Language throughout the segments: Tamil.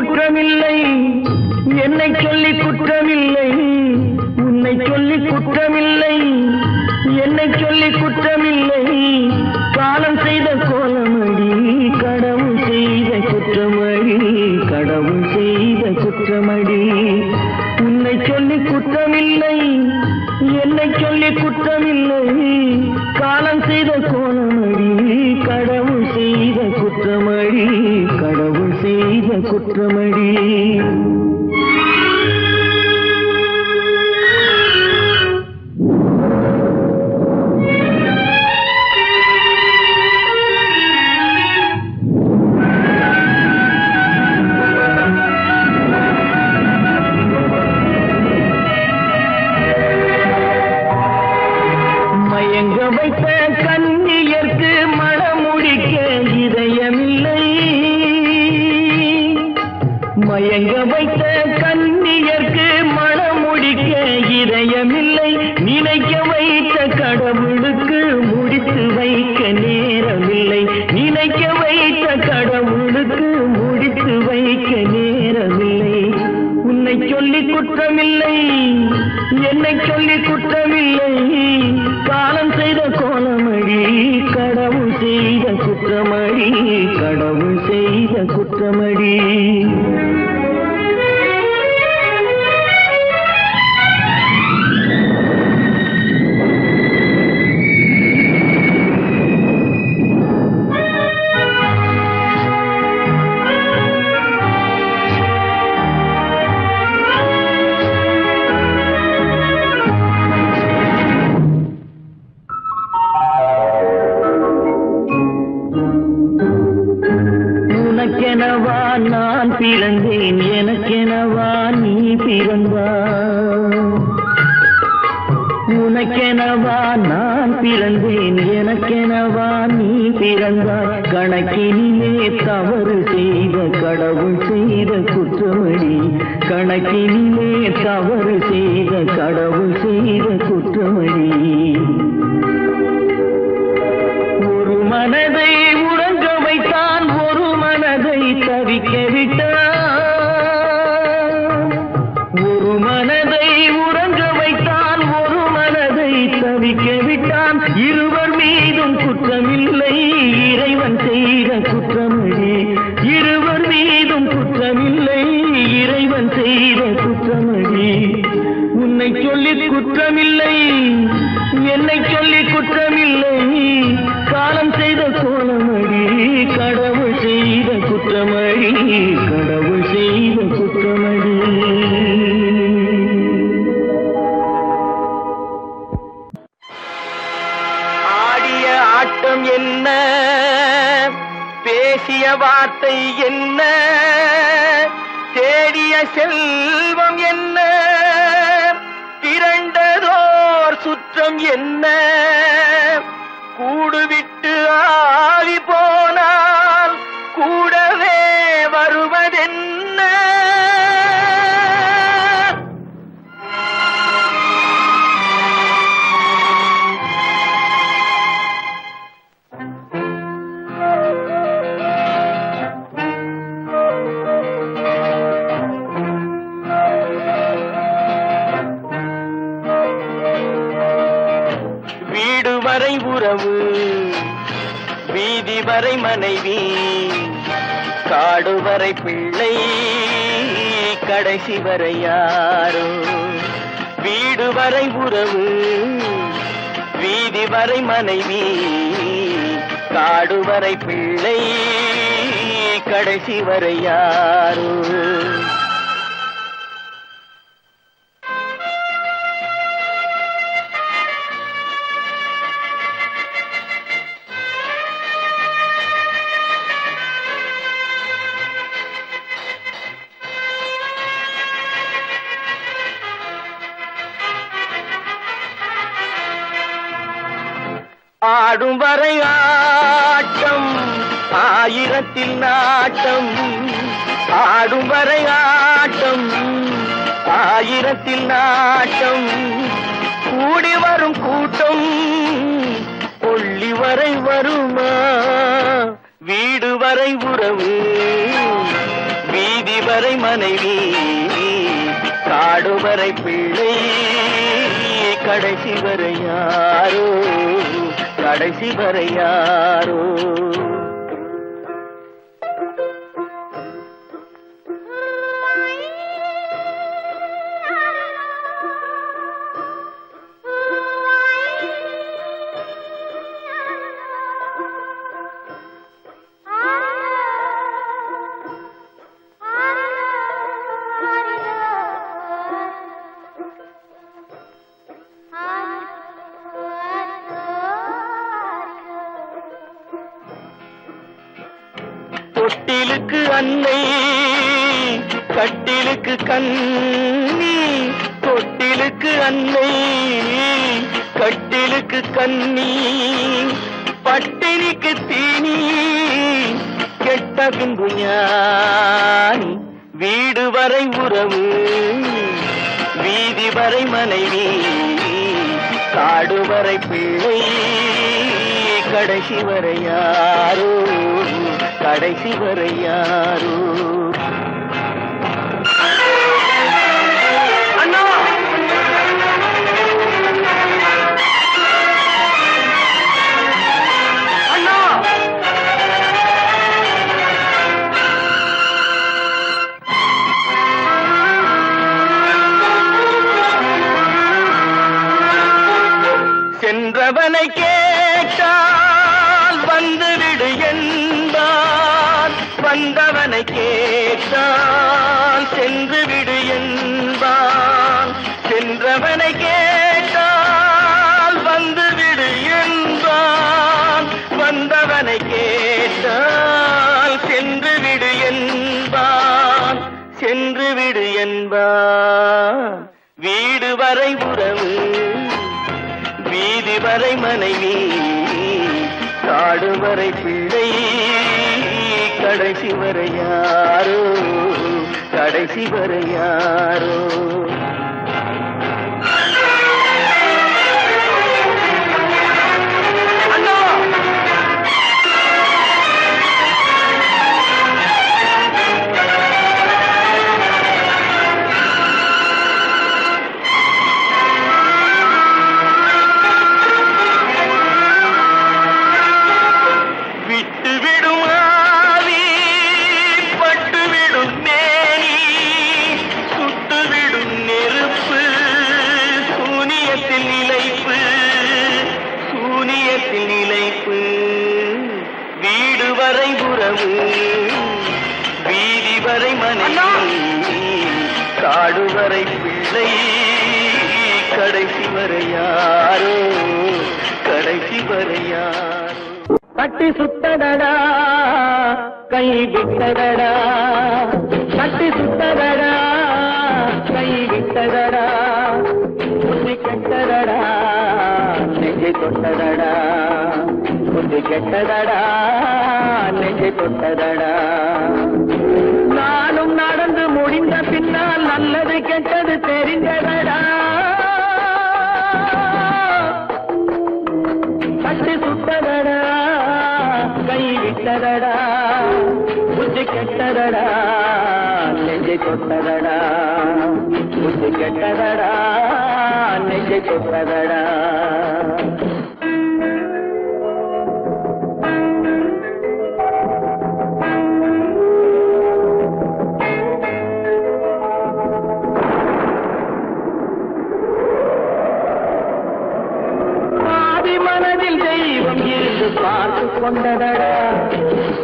குற்றமில்லை, என்னை சொல்லி குற்றமில்லை, உன்னை சொல்லி குற்றமில்லை, என்னை சொல்லி குற்றமில்லை. காலம் செய்த கோலமடி, கடவுள் செய்த குற்றமடி, கடவுள் செய்த குற்றமடி. உன்னை சொல்லி குற்றமில்லை, என்னை சொல்லி குற்றமில்லை. காலம் செய்த கோலமடி, கடவுள் செய்த குற்றமடி, கடவுள் செய்த குற்றமடி. மயங்க வைத்த கண்ணியர்க்கு மணமுடிக்க இதயமில்லை, மயங்க வைத்த கண்ணியர்க்கு மணமுடிக்க இதயமில்லை. நினைக்க வைத்த கடவுளுக்கு முடித்து வைக்க நேரமில்லை, நினைக்க வைத்த கடவுளுக்கு முடித்து வைக்க நேரமில்லை. உன்னை சொல்லி குற்றமில்லை, என்னை சொல்லி குற்றமில்லை. காலம் செய்த கோலமடி, கடவுள் செய்த குற்றமடி, கடவுள் செய்த குற்றமடி. உனக்கெனவா நான் பிறந்தேன், எனக்கெனவா நீ பிறந்தாய். உனக்கெனவா நான் பிறந்தேன், எனக்கெனவா நீ பிறந்தாய். கணக்கினிலே தவறு செய்த கடவுள் செய்த குற்றமடி, கணக்கினிலே தவறு செய்த கடவுள் செய்த குற்றமடி. ஒரு மனதை உறங்க வைத்தான், ஒரு மனதை தவிக்க விட்டான். ஒரு மனதை உறங்க வைத்தான், ஒரு மனதை தவிக்க விட்டான். இருவர் மீதும் குற்றமில்லை, இறைவன் செய்த குற்றமடி. இருவர் மீதும் குற்றமில்லை, இறைவன் செய்த குற்றமடி. உன்னை சொல்லி குற்றமில்லை, என்னை சொல்லி குற்றமில்லை. காலம் செய்த கோலமடி, கடவுள் செய்த குற்றமடி, கடவுள் செய்த குற்றமடி. ஆடிய ஆட்டம் என்ன, பேசிய வார்த்தை என்ன, தேடிய செல்வம் என்ன, திரண்டதோர் சுற்றம் என்ன. கூடுவிட்டு ஆவி போனால் கூடவே வருவதென்ன. வீடு வரை உறவு, வீதி வரை மனைவி, காடு வரை பிள்ளை, கடைசி வரை யாரோ. வீடு வரை உறவு, வீதி வரை மனைவி, காடு வரை பிள்ளை, கடைசி வரை யாரோ. ஆடும் வரை ஆட்டம், ஆயிரத்தில் நாட்டம். ஆடும் வரை ஆட்டம், ஆயிரத்தில் நாட்டம். கூடி வரும் கூட்டம் கொள்ளி வரை வருமா? வீடு வரை உறவு, வீதி காடுவரை மனைவி காடுவரை பிள்ளை கடைசி வரை யாரோ கடைசி வரை யாரோ தொட்டிலுக்கு அன்னை கட்டிலுக்கு கண்ணி தொட்டிலுக்கு அன்னை கட்டிலுக்கு கண்ணி பட்டினிக்கு தீனி கெட்ட பின்பு ஞானி வீடு வரை உறவு வீதி வரை மனைவி காடு வரை பிள்ளை கடைசி வரை யாரோ கடைசி வரை யாரோ அண்ணா அண்ணா சென்றவனை கேட்டால் வந்துவிடு என்பான் வந்தவனை கேட்டால் சென்று விடு என்பான் சென்றவனை கேட்டால் வந்துவிடு என்பான் வந்தவனை கேட்டால் சென்று விடு என்பான் சென்று விடு என்பான் வீடு வரை உறவு வீதி வரை மனைவி காடு வரை பிள்ளை கடைசி வரை யாரோ கடைசி வரை யாரோ நிலைப்பு வீடு வரை உறவு வீதி வரை மனைவி காடு வரை பிள்ளை கடைசி வரை யாரோ கடைசி வரை யாரோ கட்டி சுத்தடடா கை விட்டடடா கட்டி சுத்தடடா கை விட்டடடா புத்தி கெட்டடடா நெஞ்சை தொட்டதடா புத்தி கெட்டதடா நெஞ்சை தொட்டதடா நானும் நடந்து முடிந்த பின்னால் நல்லது கெட்டது தெரிந்ததடா கட்டி சுட்டதடா கை விட்டதடா புத்தி கெட்டதடா நெஞ்சை தொட்டதடா புத்தி கெட்டதடா நெஞ்சை தொட்டதடா பார்த்து கொண்டதடா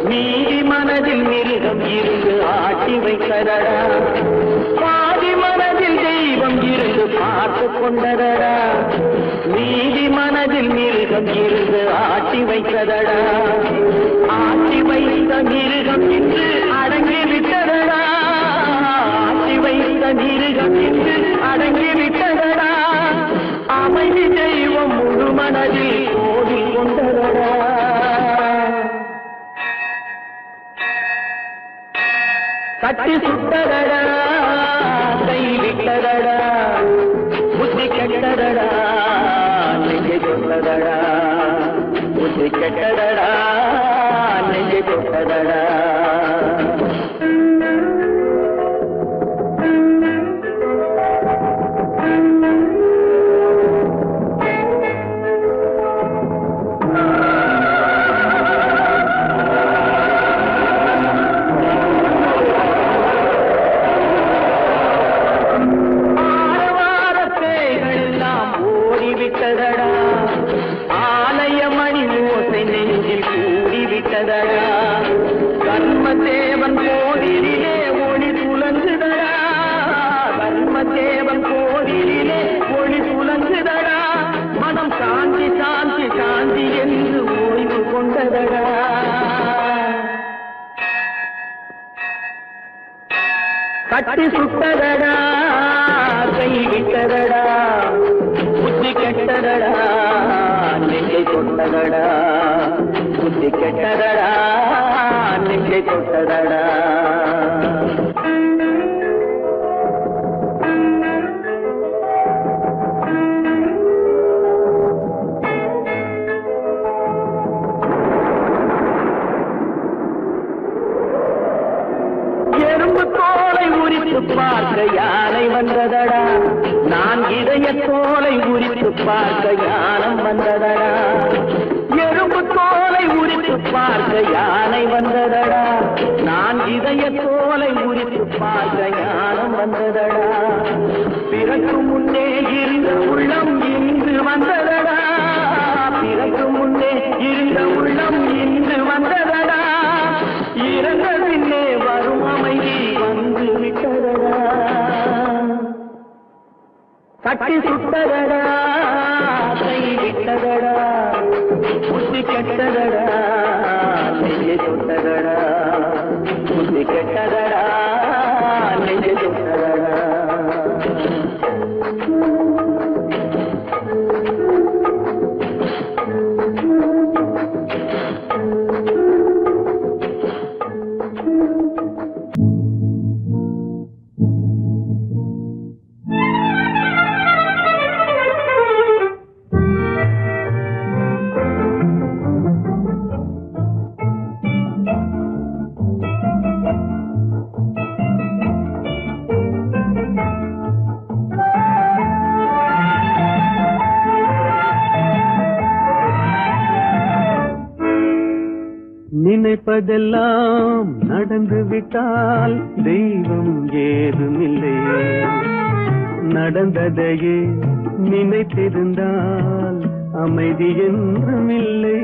நீதி மனதில் மிருகம் இருந்து ஆட்டி வைத்ததடா பாதி மனதில் தெய்வம் இருந்து பார்த்து கொண்டதடா நீதி மனதில் மிருகம் இருந்து ஆட்டி வைத்ததடா ஆட்டி வைத்த மிருகம் இன்று அடங்கி விட்டதடா ஆட்டி வைத்த மிருகம் இன்று அடங்கி விட்டதடா அமைதி தெய்வம் முழு மனதில் கோவில் கொண்டதடா கட்டி சுட்டதடா கை விட்டதடா புத்தி கெட்டதடா நெஞ்சை தொட்டதடா புத்தி கெட்டதடா நெஞ்சை தொட்டதடா தொட்டதடா கட்டி சுட்டதடா கை விட்டதடா புத்தி கெட்டதடா நெஞ்சை தொட்டதடா புத்தி கெட்டதடா நெஞ்சை தொட்டதடா எறும்பு தோலை உரித்து பார்க்க யானை வந்ததடா நான் இதய தோலை உரித்து பார்க்க யானம் வந்ததடா எறும்பு தோலை உரித்து பார்க்க யானை வந்ததடா நான் இதய தோலை உரித்து பார்க்க யானம் வந்ததடா பிறகு முன்னே இருந்த உள்ளம் இன்று வந்ததடா பிறகு முன்னே இருந்த உள்ளம் இன்று வந்ததடா இறந்த பின்னே வரும் அமைதி வந்து விட்டதடா கட்டி சுட்டதடா கை விட்டதடா புத்தி கெட்டதடா நெஞ்சை தொட்டதடா புத்தி கெட்டதடா நெஞ்சை தொட்டதடா நினைப்பதெல்லாம் நடந்து விட்டால் தெய்வம் ஏதுமில்லை நடந்ததையே நினைத்திருந்தால் அமைதி என்றுமில்லை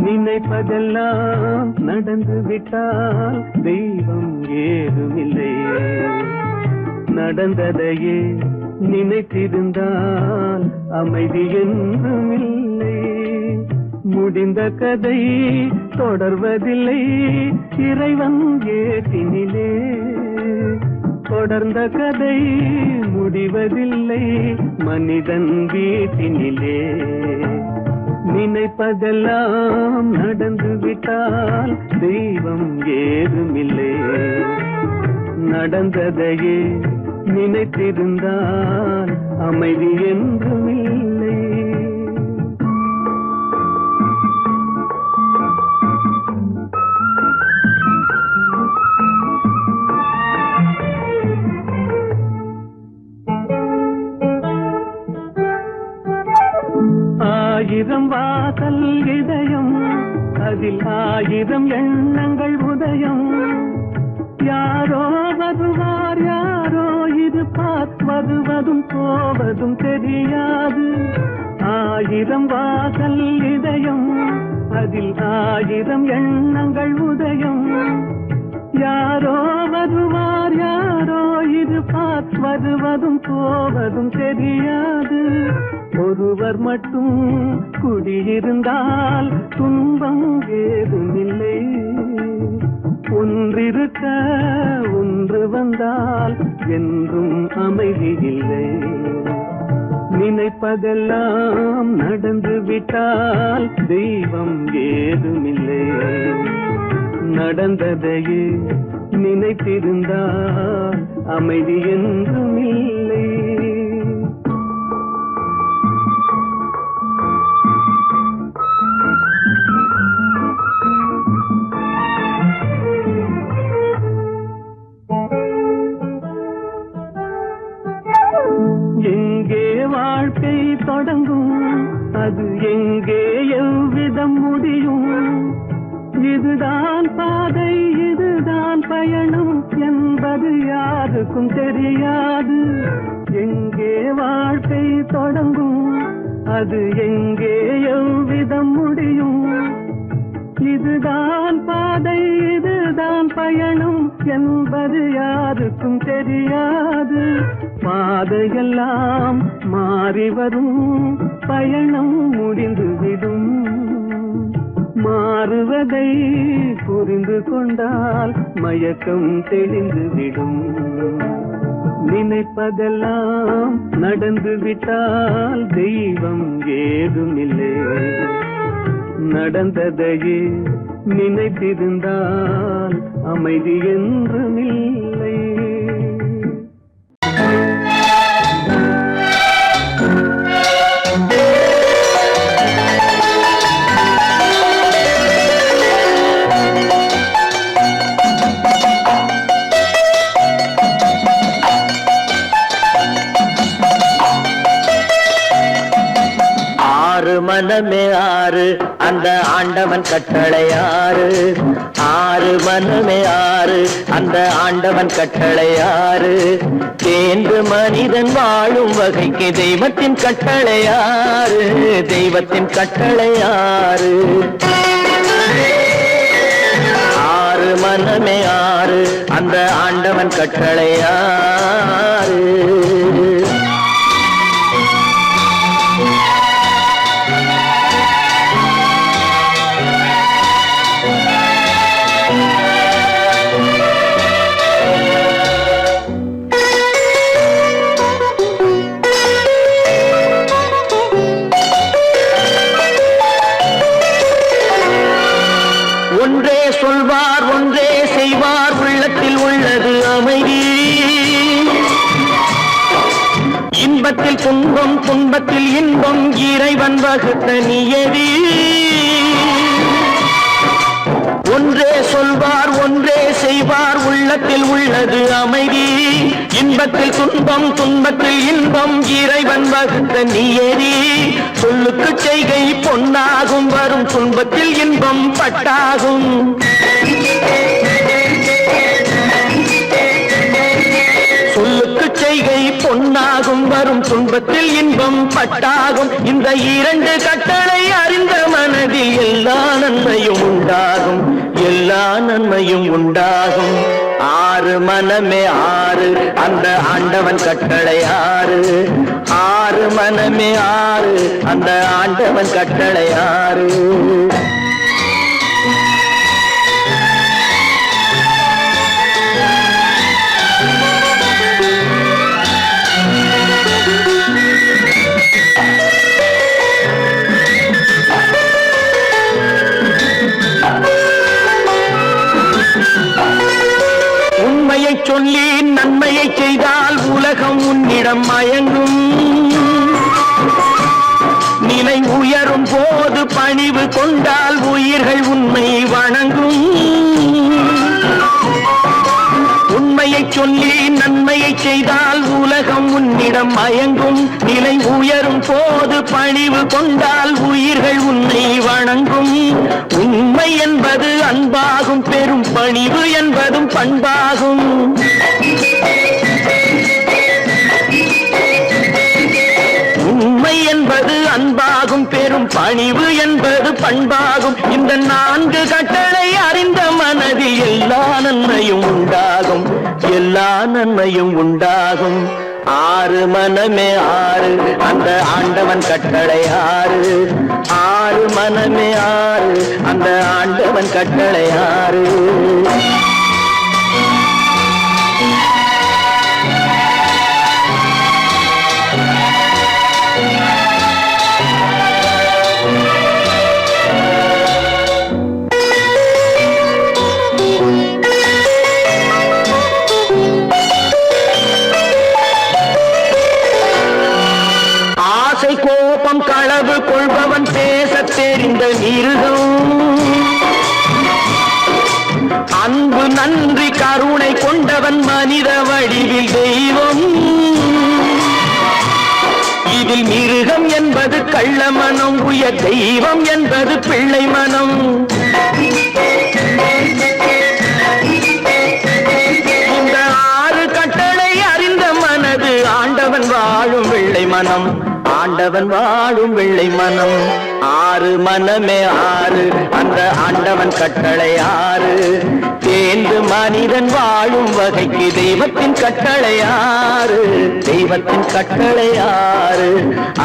நினைப்பதெல்லாம் நடந்து விட்டால் தெய்வம் ஏதுமில்லை நடந்ததையே நினைத்திருந்தால் அமைதி என்றுமில்லை முடிந்த கதை தொடர்வதில்லை இறைவன் ஏட்டினிலே தொடர்ந்த கதை முடிவதில்லை மனிதன் வீட்டினிலே நினைப்பதெல்லாம் நடந்து விட்டால் தெய்வம் ஏதுமில்லை நடந்ததையே நினைத்திருந்தால் அமைதி என்றுமில்லை ஆயிரம் வாசல் இதயம் அதில் ஆயிரம் எண்ணங்கள் உதயம் யாரோ வருவார் யாரோ இருப்பார் வருவதும் போவதும் தெரியாது ஆயிரம் வாசல் இதயம் அதில் ஆயிரம் எண்ணங்கள் உதயம் யாரோ வருவார் யாரோ இருப்பார் வருவதும் போவதும் தெரியாது ஒருவர் மட்டும் குடியிருந்தால் துன்பம் ஏதுமில்லை ஒன்றிருக்க ஒன்று வந்தால் என்றும் அமைதி இல்லை நினைப்பதெல்லாம் நடந்து விட்டால் தெய்வம் ஏதுமில்லை நடந்ததையே நினைத்திருந்தால் அமைதி என்றுமில்லை எங்கே வாழ்க்கை தொடங்கும் அது எங்கே எவ்விதம் முடியும் இதுதான் பாதை இதுதான் பயணம் என்பது யாருக்கும் தெரியாது எங்கே வாழ்க்கை தொடங்கும் அது எங்கே எவ்விதம் முடியும் இதுதான் பாதை இதுதான் பயணம் என்பது யாருக்கும் தெரியாது பாதையெல்லாம் மாறி வரும் பயணம் முடிந்துவிடும் மாறுவதை புரிந்து கொண்டால் மயக்கம் தெளிந்து விடும். நினைப்பதெல்லாம் நடந்து விட்டால் தெய்வம் ஏதுமில்லை. நடந்ததையே நினைத்திருந்தால் அமைதி என்றுமில்லை. மனமே ஆறு அந்த ஆண்டவன் கட்டளையாறு. ஆறு மனமே ஆறு அந்த ஆண்டவன் கட்டளையாறு. தேர்ந்து மனிதன் வாழும் வகைக்கு தெய்வத்தின் கட்டளையாறு. தெய்வத்தின் கட்டளையாறு. ஆறு மனமே ஆறு அந்த ஆண்டவன் கட்டளையாறு. ஒன்றே சொல்வார் ஒன்றே செய்வார் உள்ளத்தில் உள்ளது அமைதி. இன்பத்தில் துன்பம் துன்பத்தில் இன்பம் இறைவன் வகுத்த நியதி. ஒன்றே சொல்வார் ஒன்றே செய்வார் உள்ளத்தில் உள்ளது அமைதி. இன்பத்தில் துன்பம் துன்பத்தில் இன்பம் இறைவன் வகுத்த நியதி. சொல்லுக்கு செய்கை பொன்னாகும் வரும் துன்பத்தில் இன்பம் பட்டாகும். சொல்லுக்கு செய்கை பொன்னாகும் வரும் துன்பத்தில் இன்பம் பட்டாகும். இந்த இரண்டு கட்டளை அறிந்த மனதில் எல்லா நன்மையும் உண்டாகும். எல்லா நன்மையும் உண்டாகும். ஆறு மனமே ஆறு அந்த ஆண்டவன் கட்டளையாறு. ஆறு மனமே ஆறு அந்த ஆண்டவன் கட்டளையாறு. உண்மையை சொல்லி நன்மையை செய்தால் உலகம் உன்னிடம் மயங்கும். நிலை உயரும் போது பணிவு கொண்டால் உயிர்கள் உண்மை வணங்கும். உண்மையை சொல்லி நன்மையை செய்தால் உலகம் உன்னிடம் மயங்கும். நிலை உயரும் போது பணிவு கொண்டால் உயிர்கள் உன்னை வணங்கும். உண்மை என்பது அன்பாகும். பெரும் பணிவு என்பதும் பண்பாகும். உண்மை என்பது அன்பாகும். பெரும் பணிவு என்பது பண்பாகும். இந்த நான்கு கட்டளை அறிந்த மனதில் எல்லா நன்மையும் உண்டாகும். எல்லா நன்மையும் உண்டாகும். ஆறு மனமே ஆறு அந்த ஆண்டவன் கட்டளையாறு. ஆறு மனமே ஆறு அந்த ஆண்டவன் கட்டளையாறு. கோபம் களவு கொள்பவன் பேச தெரிந்த மிருகம். அன்பு நன்றி கருணை கொண்டவன் மனித வடிவில் தெய்வம். இதில் மிருகம் என்பது கள்ள மனம். உயர் தெய்வம் என்பது பிள்ளை மனம். இந்த ஆறு கட்டளை அறிந்த மனது ஆண்டவன் வாழும் வெள்ளை மனம். ஆண்டவன் வாழும் வெள்ளை மனம். ஆறு மனமே ஆறு, அந்த ஆண்டவன் கட்டளை ஆறு. தேர்ந்து மனிதன் வாழும் வகைக்கு தெய்வத்தின் கட்டளை ஆறு, தெய்வத்தின் கட்டளை ஆறு.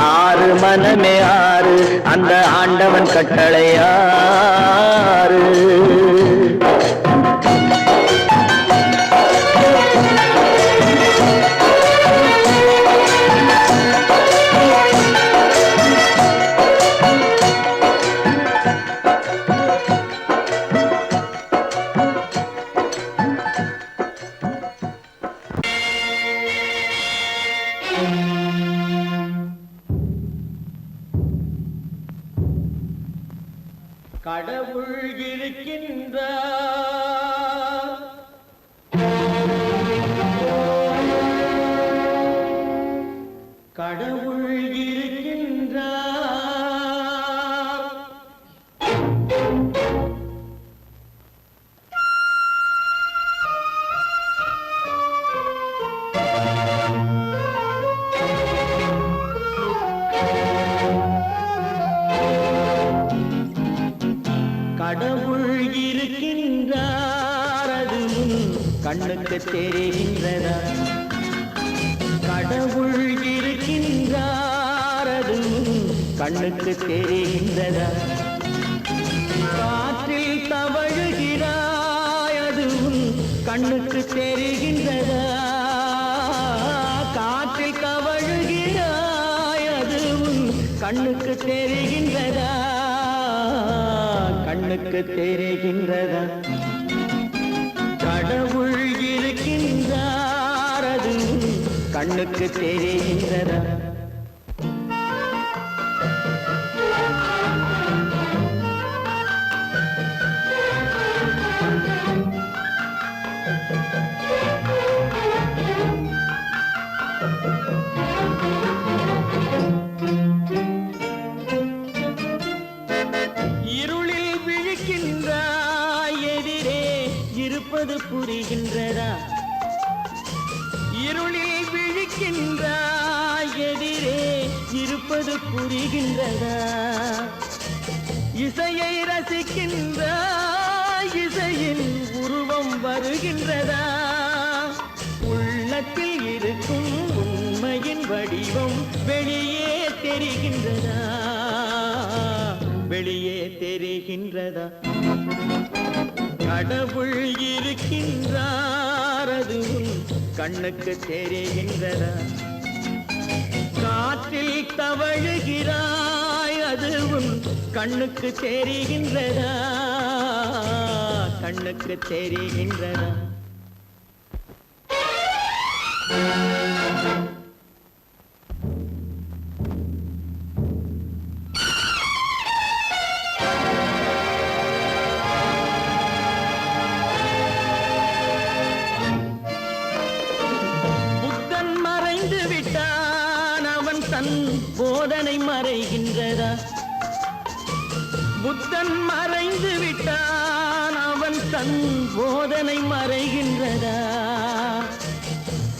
ஆறு மனமே ஆறு, அந்த ஆண்டவன் கட்டளை ஆறு. கடவுள் இருக்கின்றார், கடவுள் இருக்கின்றார். கடவுள் இருக்கின்றார், அதுவும் கண்ணுக்கு தெரிகின்றதா? கடவுள் இருக்கின்றார், அதுவும் கண்ணுக்கு தெரிகின்றதா? காற்றில் தவழுகிறாய், அதுவும் கண்ணுக்கு தெரிகின்றதா? காற்றில் தவழுகிறாய், அதுவும் கண்ணுக்கு தெரிகின்றதா? கண்ணுக்கு தெரிகின்றதா? கடவுள் இருக்கின்றார், அது கண்ணுக்கு தெரிகின்றதா? புரிகின்றதா? இருளில் விழிக்கின்றாய், எதிரே இருப்பது புரிகின்றதா? இசையை ரசிக்கின்றாய், இசையின் உருவம் வருகின்றதா? உள்ளத்தில் இருக்கும் உண்மையின் வடிவம் வெளியே தெரிகின்றதா? வெளியே தெரிகின்றதா? கடவுள் இருக்கின்றார், அதுவும் கண்ணுக்கு தெரிகின்றதா? காற்றில் தவழுகிறாய், அதுவும் கண்ணுக்கு தெரிகின்றதா? கண்ணுக்கு தெரிகின்றதா? போதனை மறைகின்றதா? புத்தன் மறைந்து விட்டான், அவன் தன் போதனை மறைகின்றதா?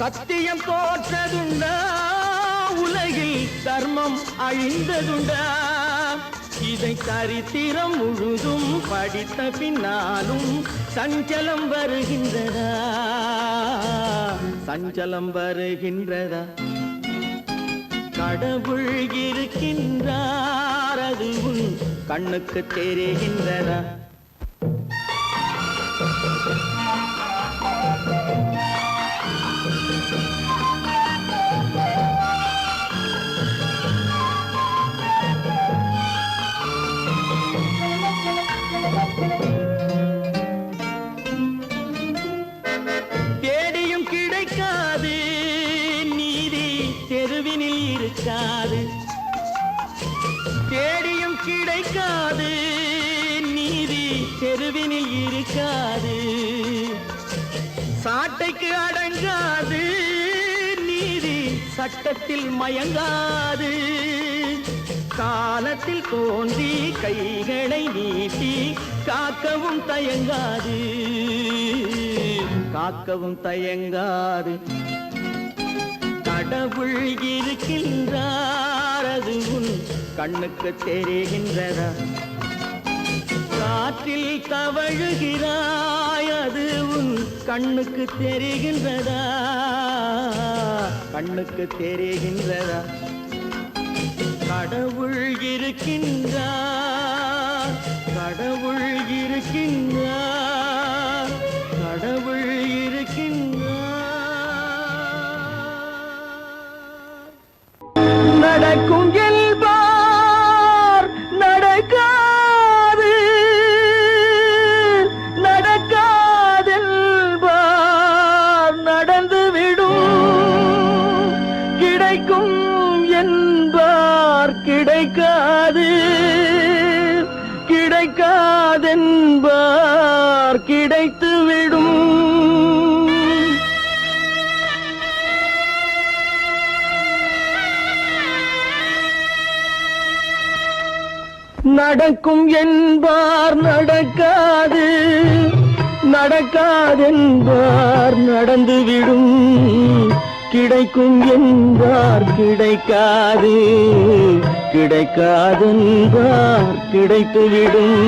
சத்தியம் தோற்றதுண்டா? உலகில் தர்மம் அழிந்ததுண்டா? இதை சரித்திரம் முழுதும் படித்த பின்னாலும் சஞ்சலம் வருகின்றதா? சஞ்சலம் வருகின்றதா? கடவுள் இருக்கின்றார், அதுவும் கண்ணுக்கு தெரிகின்றதா? தேடியும் கிடைக்காது நீதி, தெருவினில் இருக்காது. தேடியும் கிடைக்காது நீதி, தெருவினில் இருக்காது. சாட்டைக்கு அடங்காது நீதி, சட்டத்தில் மயங்காது. காலத்தில் தோன்றி கைகளை நீட்டி காக்கவும் தயங்காது, காக்கவும் தயங்காது. கடவுள் இருக்கின்றார், அது உன் கண்ணுக்கு தெரிகின்றதா? காற்றில் தவழுகிறாய், அது உன் கண்ணுக்கு தெரிகின்றதா? கண்ணுக்கு தெரிகின்றதா? கடவுள் இருக்கின்றார், கடவுள் இருக்கின்றார், கடவுள் இருக்கின்றார். நடக்கும் என்பார் நடக்காது, நடக்காதென்பார் நடந்துவிடும். கிடைக்கும் என்பார் கிடைக்காது, கிடைக்காதென்பார் கிடைத்துவிடும். நடக்கும் என்பார் நடக்காது, நடக்காதென்பார் நடந்துவிடும். கிடைக்கும் என்பார் கிடைக்காது, கிடைக்காதென்பார் கிடைத்துவிடும்.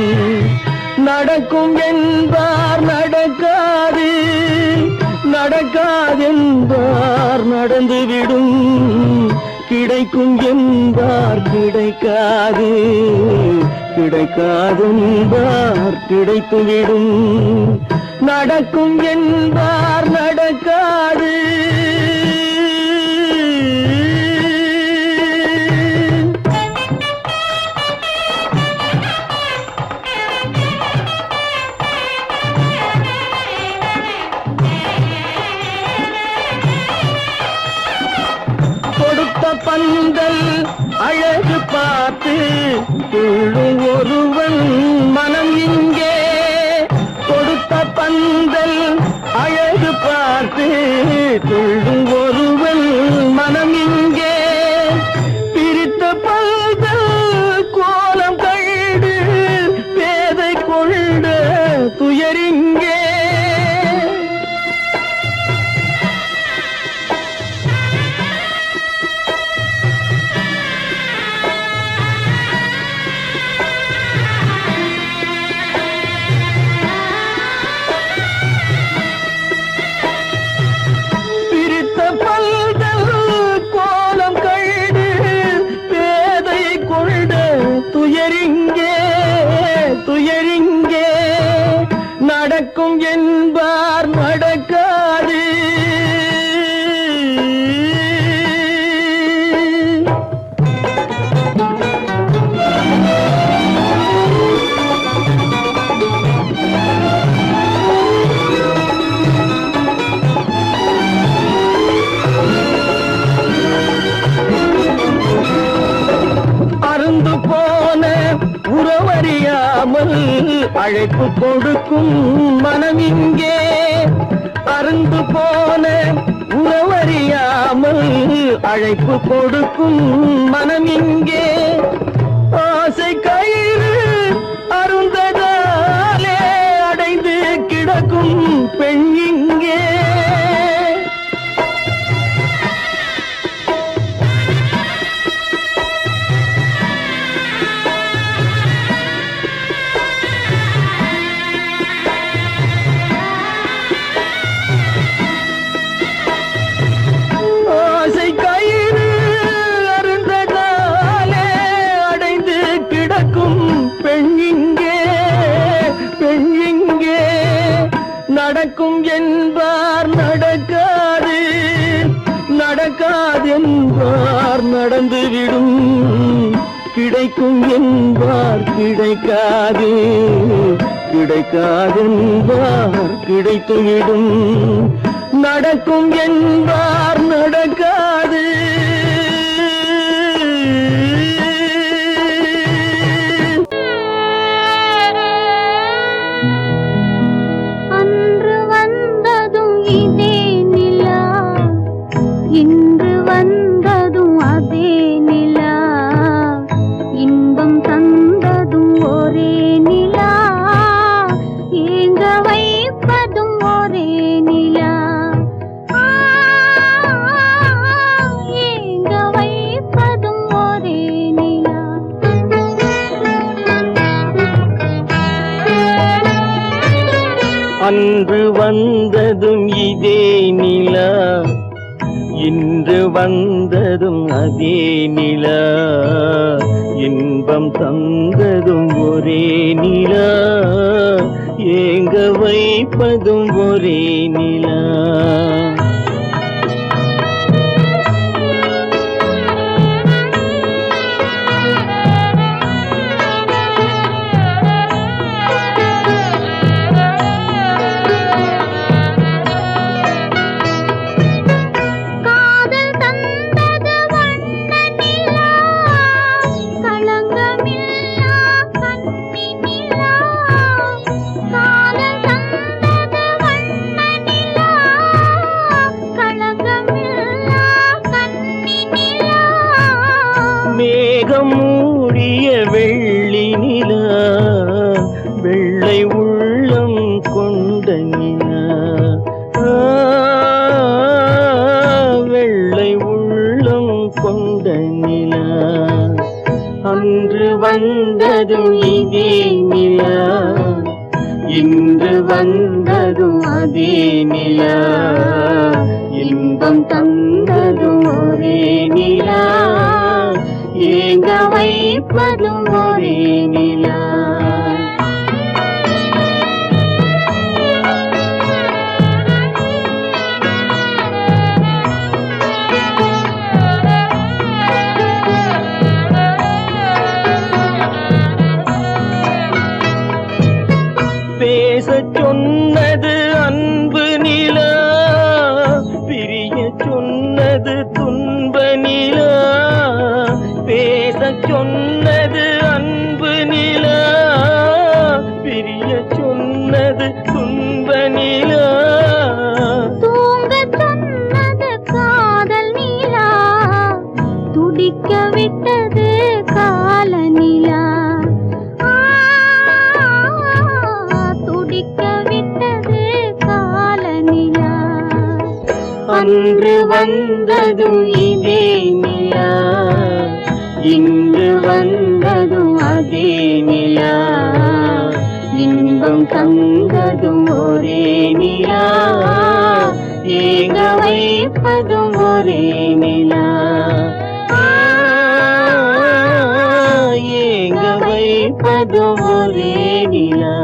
நடக்கும் என்பார் நடக்காது, நடக்காதென்பார் நடந்துவிடும். கிடைக்கும் என்பார் கிடைக்காது, கிடைக்காதென்பார் கிடைத்துவிடும். நடக்கும் என்பார் நடக்காது. பந்தல் அழகு பார்த்து துள்ளும் ஒருவன் மனம் இங்கே. கொடுத்த பந்தல் அழகு பார்த்து துள்ளும் ஒருவன் மனம் இங்கே. பிரித்த பந்தல் கோலம் கண்டு பேதை கொண்ட துயரிங்கே. துயரிங்கே நடக்கும் என்பார் நடக்காது. அருந்து போன உறவறியாமல் அழைப்பு கொடுக்கும் மனம் இங்கே. அருந்து போன உறவறியாமல் அழைப்பு கொடுக்கும் மனம் இங்கே. ஆசை கயிறு அருந்ததாலே அடைந்து கிடக்கும் பெண் இங்கே. நடக்கும் என்பார் நடக்காது, நடக்காதென்பார் நடந்துவிடும். கிடைக்கும் என்பார் கிடைக்காது, கிடைக்காதென்பார் கிடைத்துவிடும். நடக்கும் என்பார் நடக்காது. இன்று வந்ததும் அதே நிலா, இன்பம் தந்ததும் ஒரே நிலா, ஏங்க வைப்பதும் ஒரே நிலா, ஏங்க அன்று வந்ததும் இதே நிலா, இன்று வந்ததும் அதே நிலா, இன்பம் தந்ததும் ஒரே நிலா, ஏங்க வைப்பதும் ஒரே நிலா. மேகம் மூடிய வெள்ளி நிலா, வெள்ளை உள்ளம் கொண்ட நிலா, வெள்ளை உள்ளம் கொண்ட நிலா. அன்று வந்ததும் இதே நிலா, இன்று வந்ததும் அதே நிலா, இன்பம் தந்ததும் ஒரே நிலா, ஏங்க வைப்பதும் ஒரே நிலா. பேசச் சொன்னது அன்பு நிலா, பிரிய சொன்னது துன்ப நிலா. பேசச் சொன்னது அன்பு நிலா, பிரிய சொன்னது துன்ப நிலா. தூங்கச் சொன்னது காதல் நிலா, துடிக்க விட்டது கால நிலா, துடிக்க விட்டது கால நிலா. அன்று வந்ததும் இதே நிலா, இன்று வந்ததும் அதே நிலா, இன்பம் தந்ததும் ஒரே நிலா, ஏங்க வைப்பதும் ஒரே நிலா, ஏங்க வைப்பதும் ஒரே நிலா.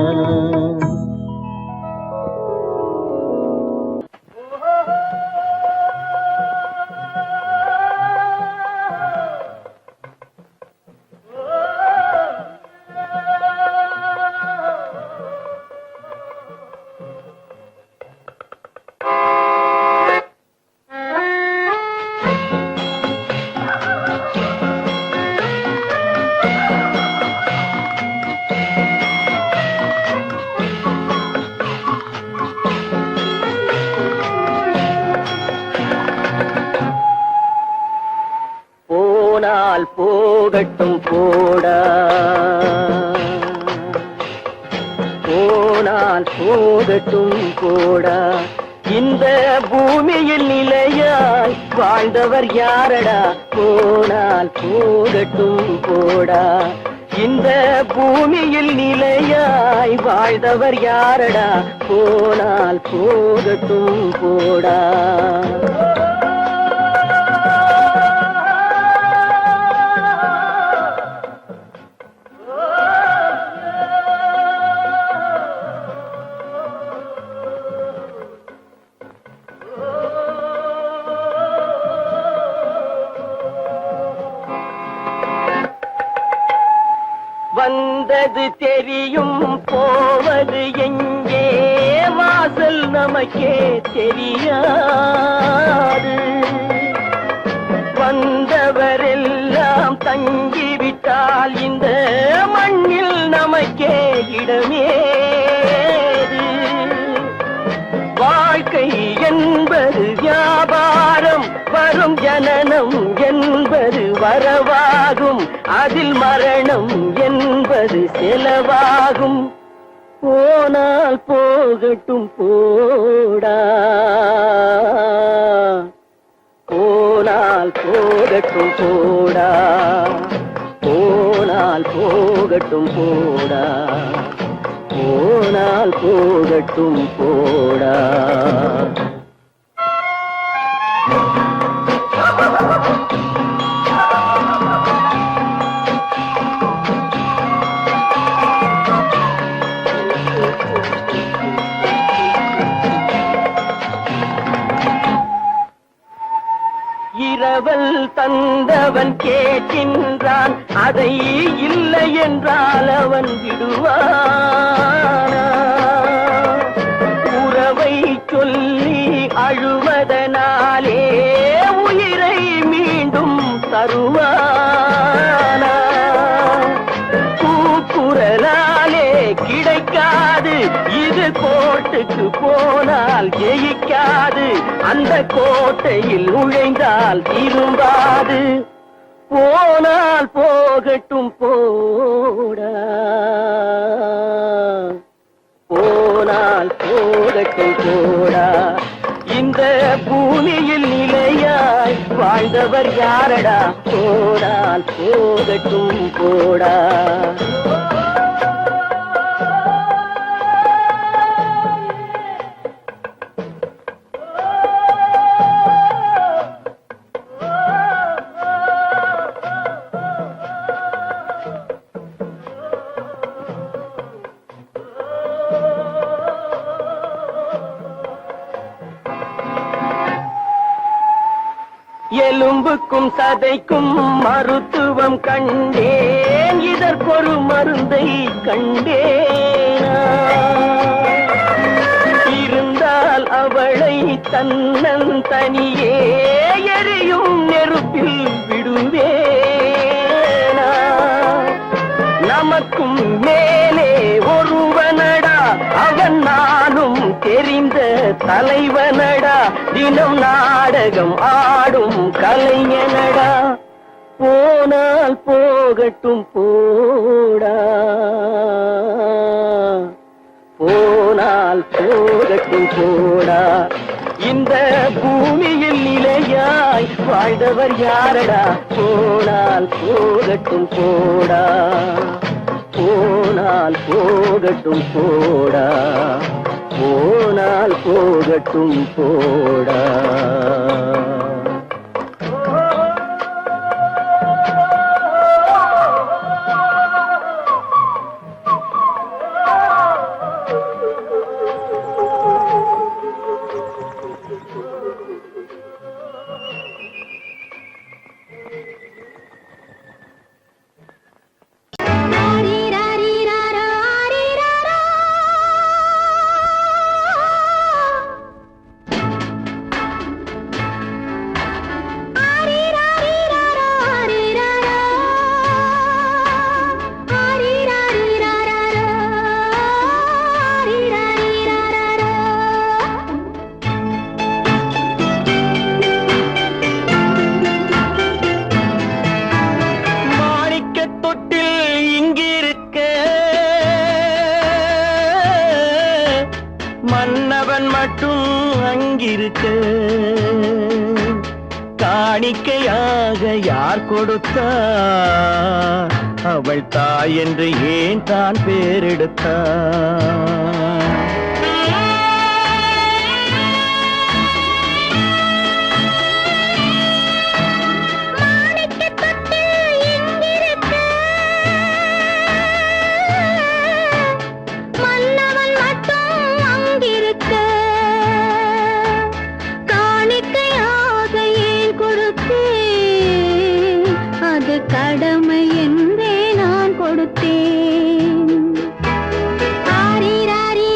போனால் போகட்டும் போடா, போனால் போகட்டும் போடா, இந்த பூமியில் நிலையாய் வாழ்ந்தவர் யாரடா. போனால் போகட்டும் போடா, இந்த பூமியில் நிலையாய் வாழ்ந்தவர் யாரடா. போனால் போகட்டும் போடா. வந்தது தெரியும் போவது எங்கே, வாசல் நமக்கே தெரியாது. வந்தவரெல்லாம் தங்கிவிட்டால் இந்த மண்ணில் நமக்கே இடமேது. வாழ்க்கை என்பது வியாபாரம், வரும் ஜனனம் என்பது வரவாகும், அதில் மரணம் என்பது செலவாகும். போனால் போகட்டும் போடா, போனால் போகட்டும் போடா, போனால் போகட்டும் போடா, போனால் போனால் போகட்டும் போடா. இரவல் தந்தவன் கேட்கின்றான், அதை இல்லை என்றால் அவன் விடுவானா? உறவை சொல்லி அழுவதனாலே உயிரை மீண்டும் தருவானா? கூக்குரலாலே கிடைக்காது, இது கோட்டுக்கு போனால் ஜெயிக்காது, அந்த கோட்டையில் நுழைந்தால் திரும்பாது. போனால் போகட்டும் போடா, போனால் போகட்டும் போடா. இந்த பூமியில் நிலையாய் வாழ்ந்தவர் யாரடா? போனால் போகட்டும் போடா. எலும்புக்கும் சதைக்கும் மருத்துவம் கண்டேன், இதற்கொரு மருந்தை கண்டேனா? இருந்தால் அவளை தன்னன் தனியே எரியும் நெருப்பில் விடுவேனா? நமக்கும் மேலே ஒருவனடா, அவன் நானும் தெரிந்த தலைவனடா, தினம் நாடகம் ஆடும் கலைஞனடா. போனால் போகட்டும் போடா, போனால் போகட்டும் போடா. இந்த பூமியில் நிலையாய் வாழ்ந்தவர் யாரடா? போனால் போகட்டும் போடா, போனால் போகட்டும் போடா, போனால் போகட்டும் போடா. மன்னவன் மட்டும் அங்கிருக்க, காணிக்கையாக யார் கொடுத்தார்? அவள் தாய் என்று ஏன் தான் பேரெடுத்தார்? கடமை என்றே நான் கொடுத்தேன். ஆரி ராரி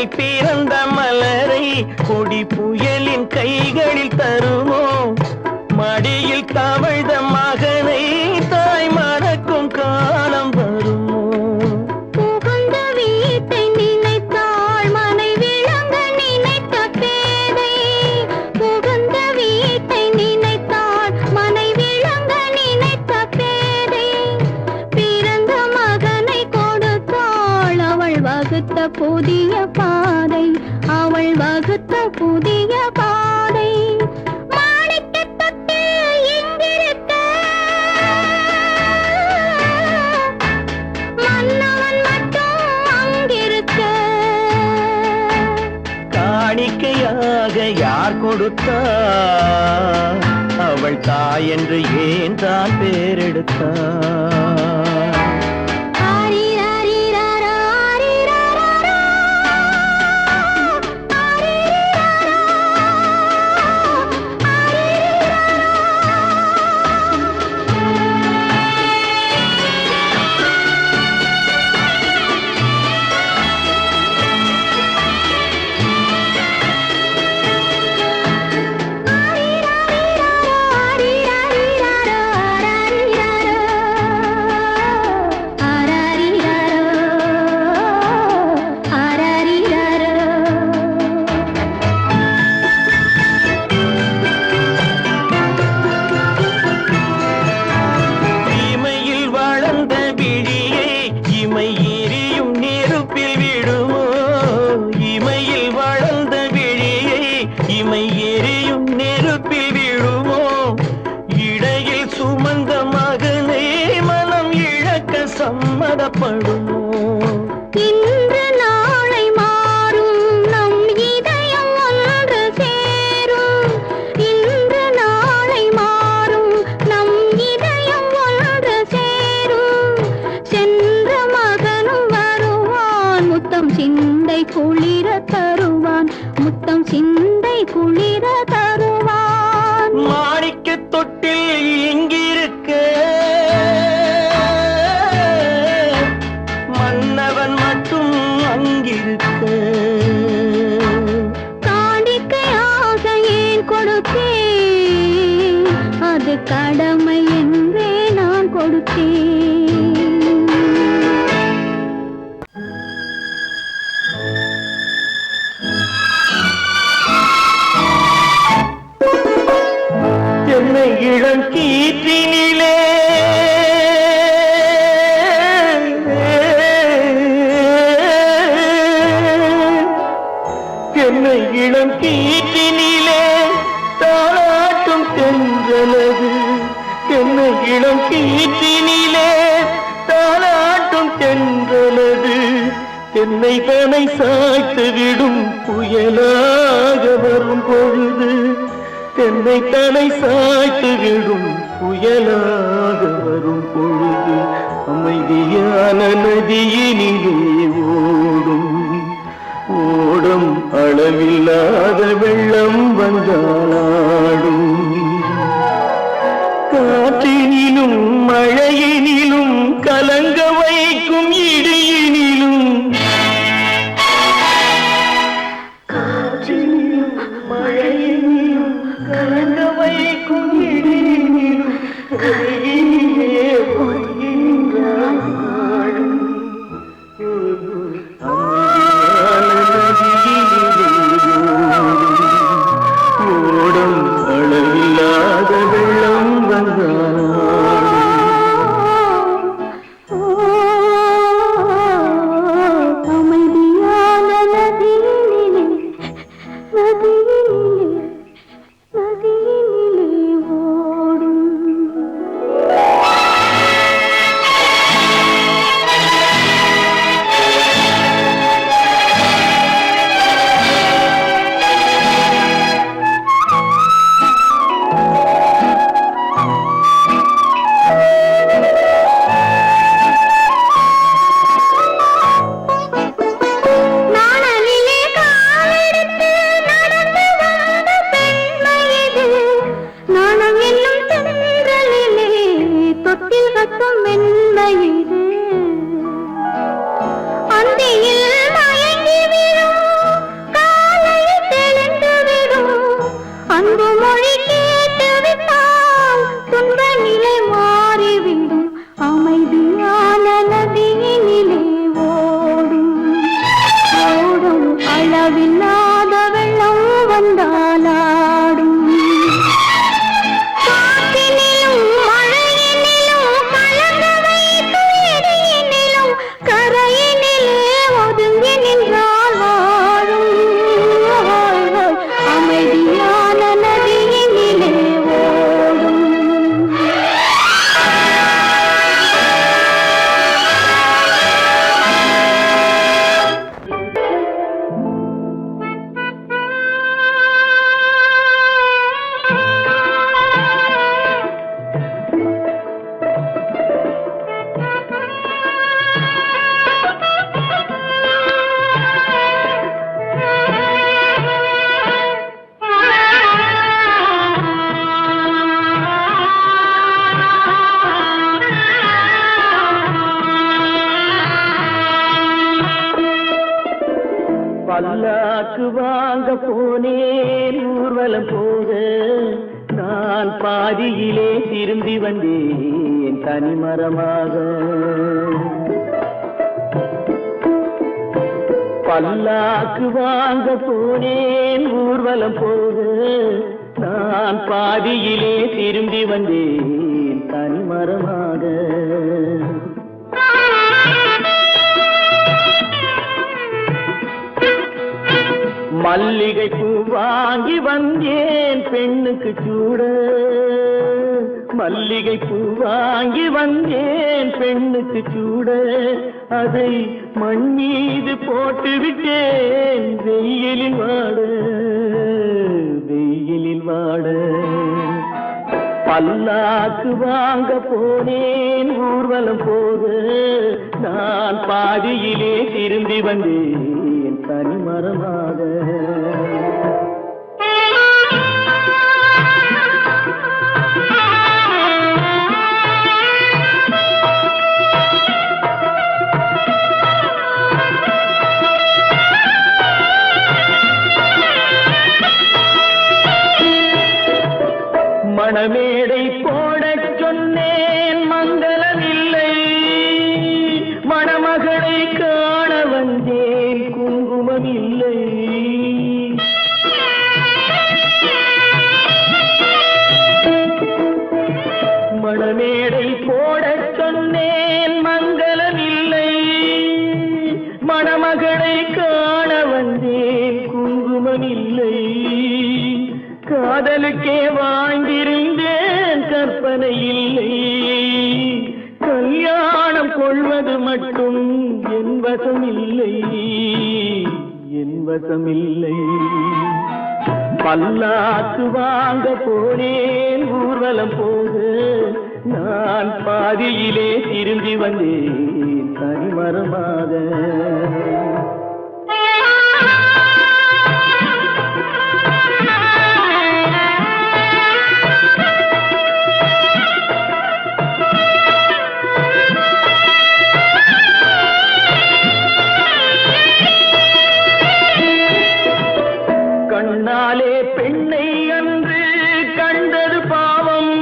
மண்ணில் பிறந்த மலரை கொடி புயலின் கைகளில் தருமோ? மடியில் தவழ்ந்த மகனை தாய் மறக்கும் காலம் வருமோ? புகுந்த வீட்டை நினைத்தாள் மனை விளங்க நினைத்த பேதை. புகுந்த வீட்டை நினைத்தாள் மனை விளங்க நினைத்த பேதை. பிறந்த மகனை கொடுத்தாள் அவள் வகுத்த புதிய பாதை. அவள் வகுத்த புதிய பாதை. மாணிக்கத் தொட்டில் இங்கிருக்க மன்னவன் மட்டும் அங்கிருக்க. காணிக்கையாக யார் கொடுத்தார்? அவள் தாய் என்று ஏன் தான் பேரெடுத்தார்? ஆரிராரிராரா, ஆரிராராரா. ஆரிராரா, இமையில் வளர்ந்த விழியை இமை எரியும் நெருப்பில் விடுமோ? இமையில் வளர்ந்த விழியை இமை எரியும் நெருப்பில் விடுமோ? இடையில் சுமந்த மகனை மனம் இழக்க சம்மதப்படுமோ? இன்று நாளை மாறும் நம் இதயம் ஒன்று சேரும். இன்று நாளை மாறும் நம் இதயம் ஒன்று சேரும். சென்ற மகனும் வருவான் முத்தம் சிந்தை குளிர தருவான். முத்தம் சிந்தை குளிர தருவான். மாணிக்கத் தொட்டில் இங்கிருக்க மன்னவன் மட்டும் அங்கிருக்க. காணிக்கையாக ஏன் கொடுத்தேன்? அது கடமை என்றே நான் கொடுத்தேன். என்னை இளம் கீற்றினிலே என்னை இளம் கீற்றினிலே தாளாட்டும் தென்றலது. என்னை இளம் கீற்றினிலே தாளாட்டும் தென்றலது. என்னை தனை சாய்த்து விடும் புயலாக வரும் பொழுது. என்னை தலை சாய்த்து விடும் புயலாக வரும் பொழுது. அமைதியான நதியினிலே ஓடும் ஓடும் அளவில்லாத வெள்ளம் வந்தாடும். காற்றினிலும் மழையினிலும் கலங்க வைக்கும் இடியினிலும். காற்றினிலும் மழையினிலும் கலங்க வைக்கும் இடியினிலும். கையினிலே பொய்கின்றான் நாடும். ஓடும் அளவில்லாத வெள்ளம் வந்தாடும். அமைதியான நதியினிலே நதியினிலே நதியினிலே ஓடும். நாணலிலே காலெடுத்து நடந்து வந்த பெண்மை இது. நாணம் என்னும் தென்றலிலே தொட்டில் கட்டும் மென்மை இது. அந்தியில் மயங்கி விழும் பல்லாக்கு வாங்க போனேன் ஊர்வலம் போக, நான் பாதியிலே திரும்பி வந்தேன் தனிமரமாக. பல்லாக்கு வாங்க போனேன் ஊர்வலம் போக, நான் பாதியிலே திரும்பி வந்தேன் தனிமரமாக. மல்லிகை பூ வாங்கி வந்தேன் பெண்ணுக்கு சூட, மல்லிகை பூ வாங்கி வந்தேன் பெண்ணுக்கு சூட, அதை மண் மீது போட்டு விட்டேன் வெயிலில் வாட, வெயிலில் வாட. பல்லாக்கு வாங்க போனேன் ஊர்வலம் போக, நான் பாதியிலே திரும்பி வந்தேன் தனிமரமாக. மணமேடை போடச் சொன்னேன் மங்களமில்லை, மணமகளை காண வந்தேன் குங்குமமில்லை. மணமேடை போடச் சொன்னேன் மங்களமில்லை, மணமகளை காண வந்தேன் குங்குமமில்லை. காதலுக்கே வாழ்ந்திருந்தேன் கற்பனை இல்லை, கல்யாணம் கொள்வது மட்டும் என் வசமில்லை, என் வசமில்லை. பல்லாக்கு வாங்க போனேன் ஊர்வலம் போக, நான் பாதியிலே திரும்பி வந்தேன் தனிமரமாக. கண்ணாலே பெண்ணை அன்று கண்டது பாவம்,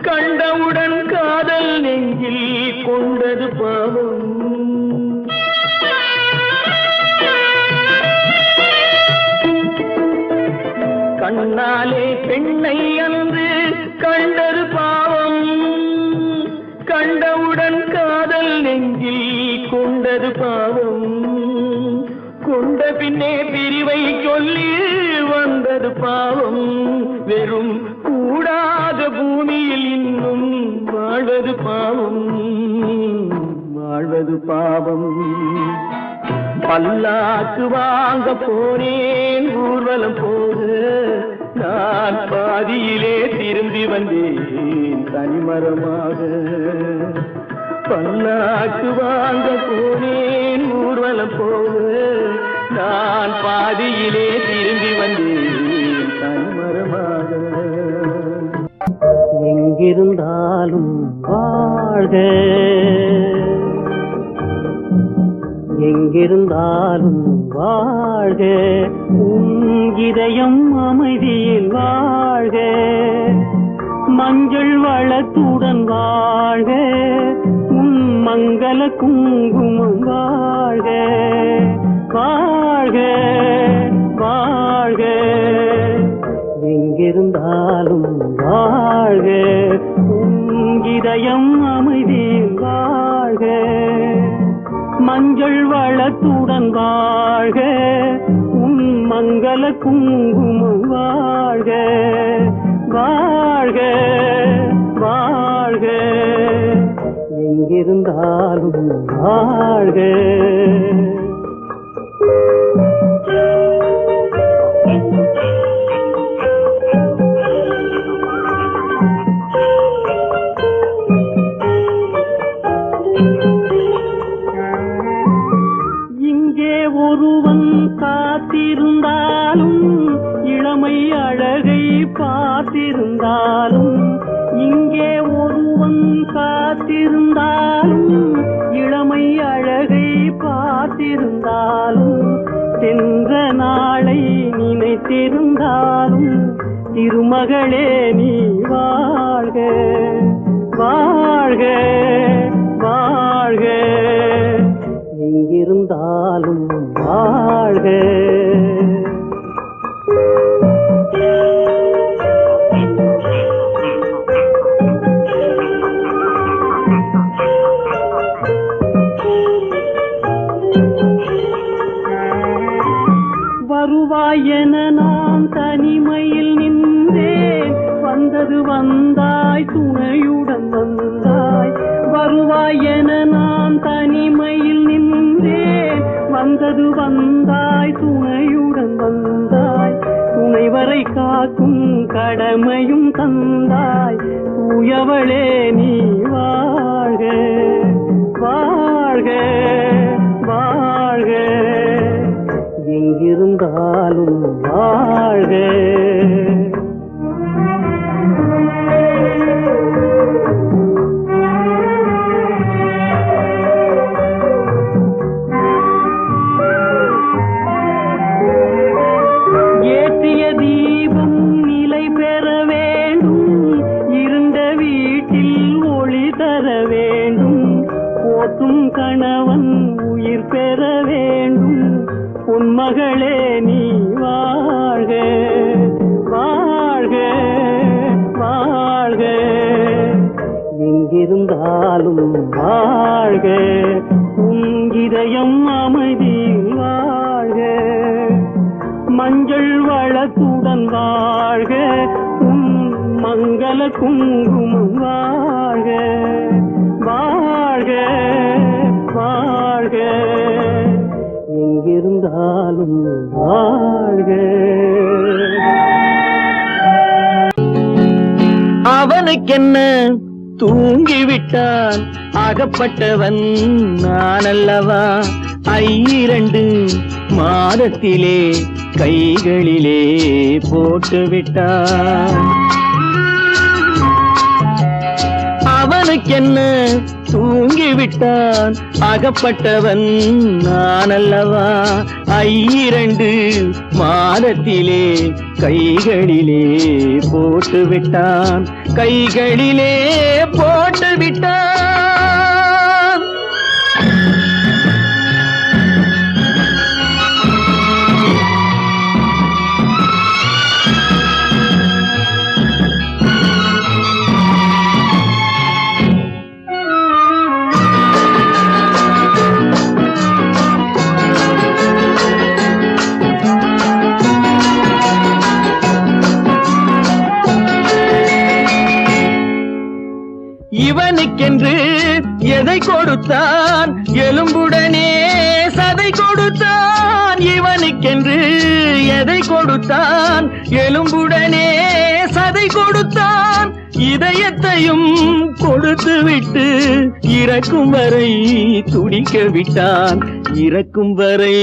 கண்டவுடன் காதல் நெஞ்சில் கொண்டது பாவம். கண்ணாலே பெண்ணை அன்று கண்டது பாவம், கண்டவுடன் காதல் நெஞ்சில் கொண்டது பாவம். கொண்ட பின்னே பிரிவை சொல்லி வந்தது பாவம், வெறும் கூடாத பூமியில் இன்னும் வாழ்வது பாவம், வாழ்வது பாவம். பல்லாக்கு வாங்க போனேன் ஊர்வலம் போக, நான் பாதியிலே திரும்பி வந்தேன் தனிமரமாக. பல்லாக்கு வாங்க போனேன் ஊர்வலம் போக, நான் பாதியிலே திரும்பி வந்தேன் தனிமரமாக. எங்கிருந்தாலும் வாழ்க, எங்கிருந்தாலும் வாழ்க, உன் இதயம் அமைதியில் வாழ்க, மஞ்சள் வளத்துடன் வாழ்க, உன் மங்கள குங்குமம் வாழ்க, வாழ்க வாழ்க. எங்கிருந்தாலும் வாழ்க, உன் இதயம் அமைதியில் வாழ்க, மஞ்சள் வளத்துடன் வாழ்க, உன் மங்கள குங்குமம் வாழ்க, வாழ்க வாழ்க. எங்கிருந்தாலும் வாழ்க. இங்கே ஒருவன் காத்திருந்தாலும், இளமை அழகை பார்த்திருந்தாலும், இங்கே ஒருவன் காத்திருந்தாலும், இளமை அழகை பார்த்திருந்தாலும், காத்திருந்தாலும் திருமகளே நீ வாழ்க வாழ்க வாழ்க, எங்கிருந்தாலும் வாழ்க. வருவாய் என நான் தனிமையில் நின்றேன், வந்தது வந்தாய் துணையுடன் வந்தாய். வருவாய் என நான் தனிமையில் நின்றேன், வந்தது வந்தாய் துணையுடன் வந்தாய். துணைவரை காக்கும் கடமையும் தந்தாய், தூயவளே நீ வாழ்க வாழ்க வாழ்க, எங்கிருந்தாலும் வாழ்க. ஏற்றிய தீபம் நிலை பெற வேண்டும், இருண்ட வீட்டில் ஒளி தர வேண்டும். போற்றும் கணவன் உயிர் பெற வேண்டும், பொன்மகளே நீ வாழ்க வாழ்க வாழ்க, எங்கிருந்தாலும் வாழ்க. உன் இதயம் அமைதியில் வாழ்க, மஞ்சள் வளத்துடன் வாழ்க. உன் மங்கள குங்குமம் வாழ்க வாழ்க வாழ்க, எங்கிருந்தாலும் வாழ்க. அவனுக்கென்ன தூங்கிவிட்டான், அகப்பட்டவன் நான் அல்லவா. 2 மாதத்திலே கைகளிலே போட்டுவிட்டான். அவனுக்கென்ன தூங்கிவிட்டான், அகப்பட்டவன் நான் அல்லவா. 2 மாதத்திலே கைகளிலே போட்டுவிட்டான், கைகளிலே போட்டுவிட்டான். இவனுக்கென்று எதை கொடுத்தான், எலும்புடனே சதை கொடுத்தான். இவனுக்கென்று எதை கொடுத்தான், எலும்புடனே சதை கொடுத்தான். இதயத்தையும் கொடுத்து விட்டு இறக்கும் வரை துடிக்க விட்டான், இறக்கும் வரை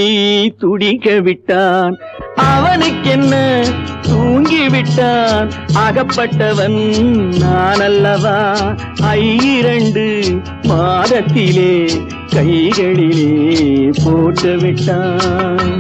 துடிக்க விட்டான். அவனுக்கென்ன தூங்கிவிட்டான், அகப்பட்டவன் நான் அல்லவா. 2 மாதத்திலே கைகளிலே போட்டுவிட்டான்.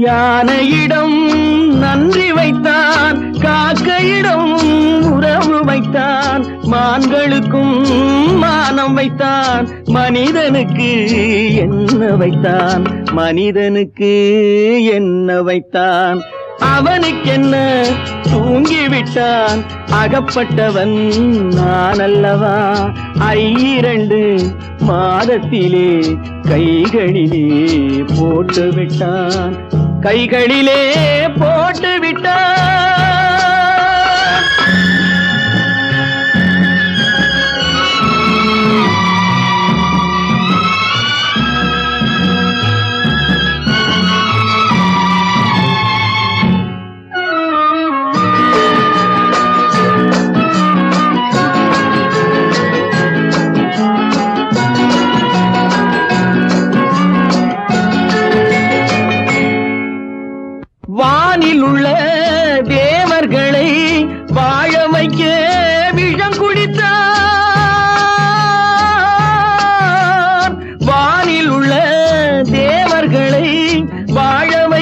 யானையிடம் நன்றி வைத்தான், காக்கையிடம் உறவு வைத்தான். மான்களுக்கும் மானம் வைத்தான், மனிதனுக்கு என்ன வைத்தான், மனிதனுக்கு என்ன வைத்தான். அவனுக்கென்ன தூங்கிவிட்டான், அகப்பட்டவன் நான் அல்லவா. 2 மாதத்திலே கைகளிலே போட்டுவிட்டான், கைகளிலே போட்டுவிட்டான்.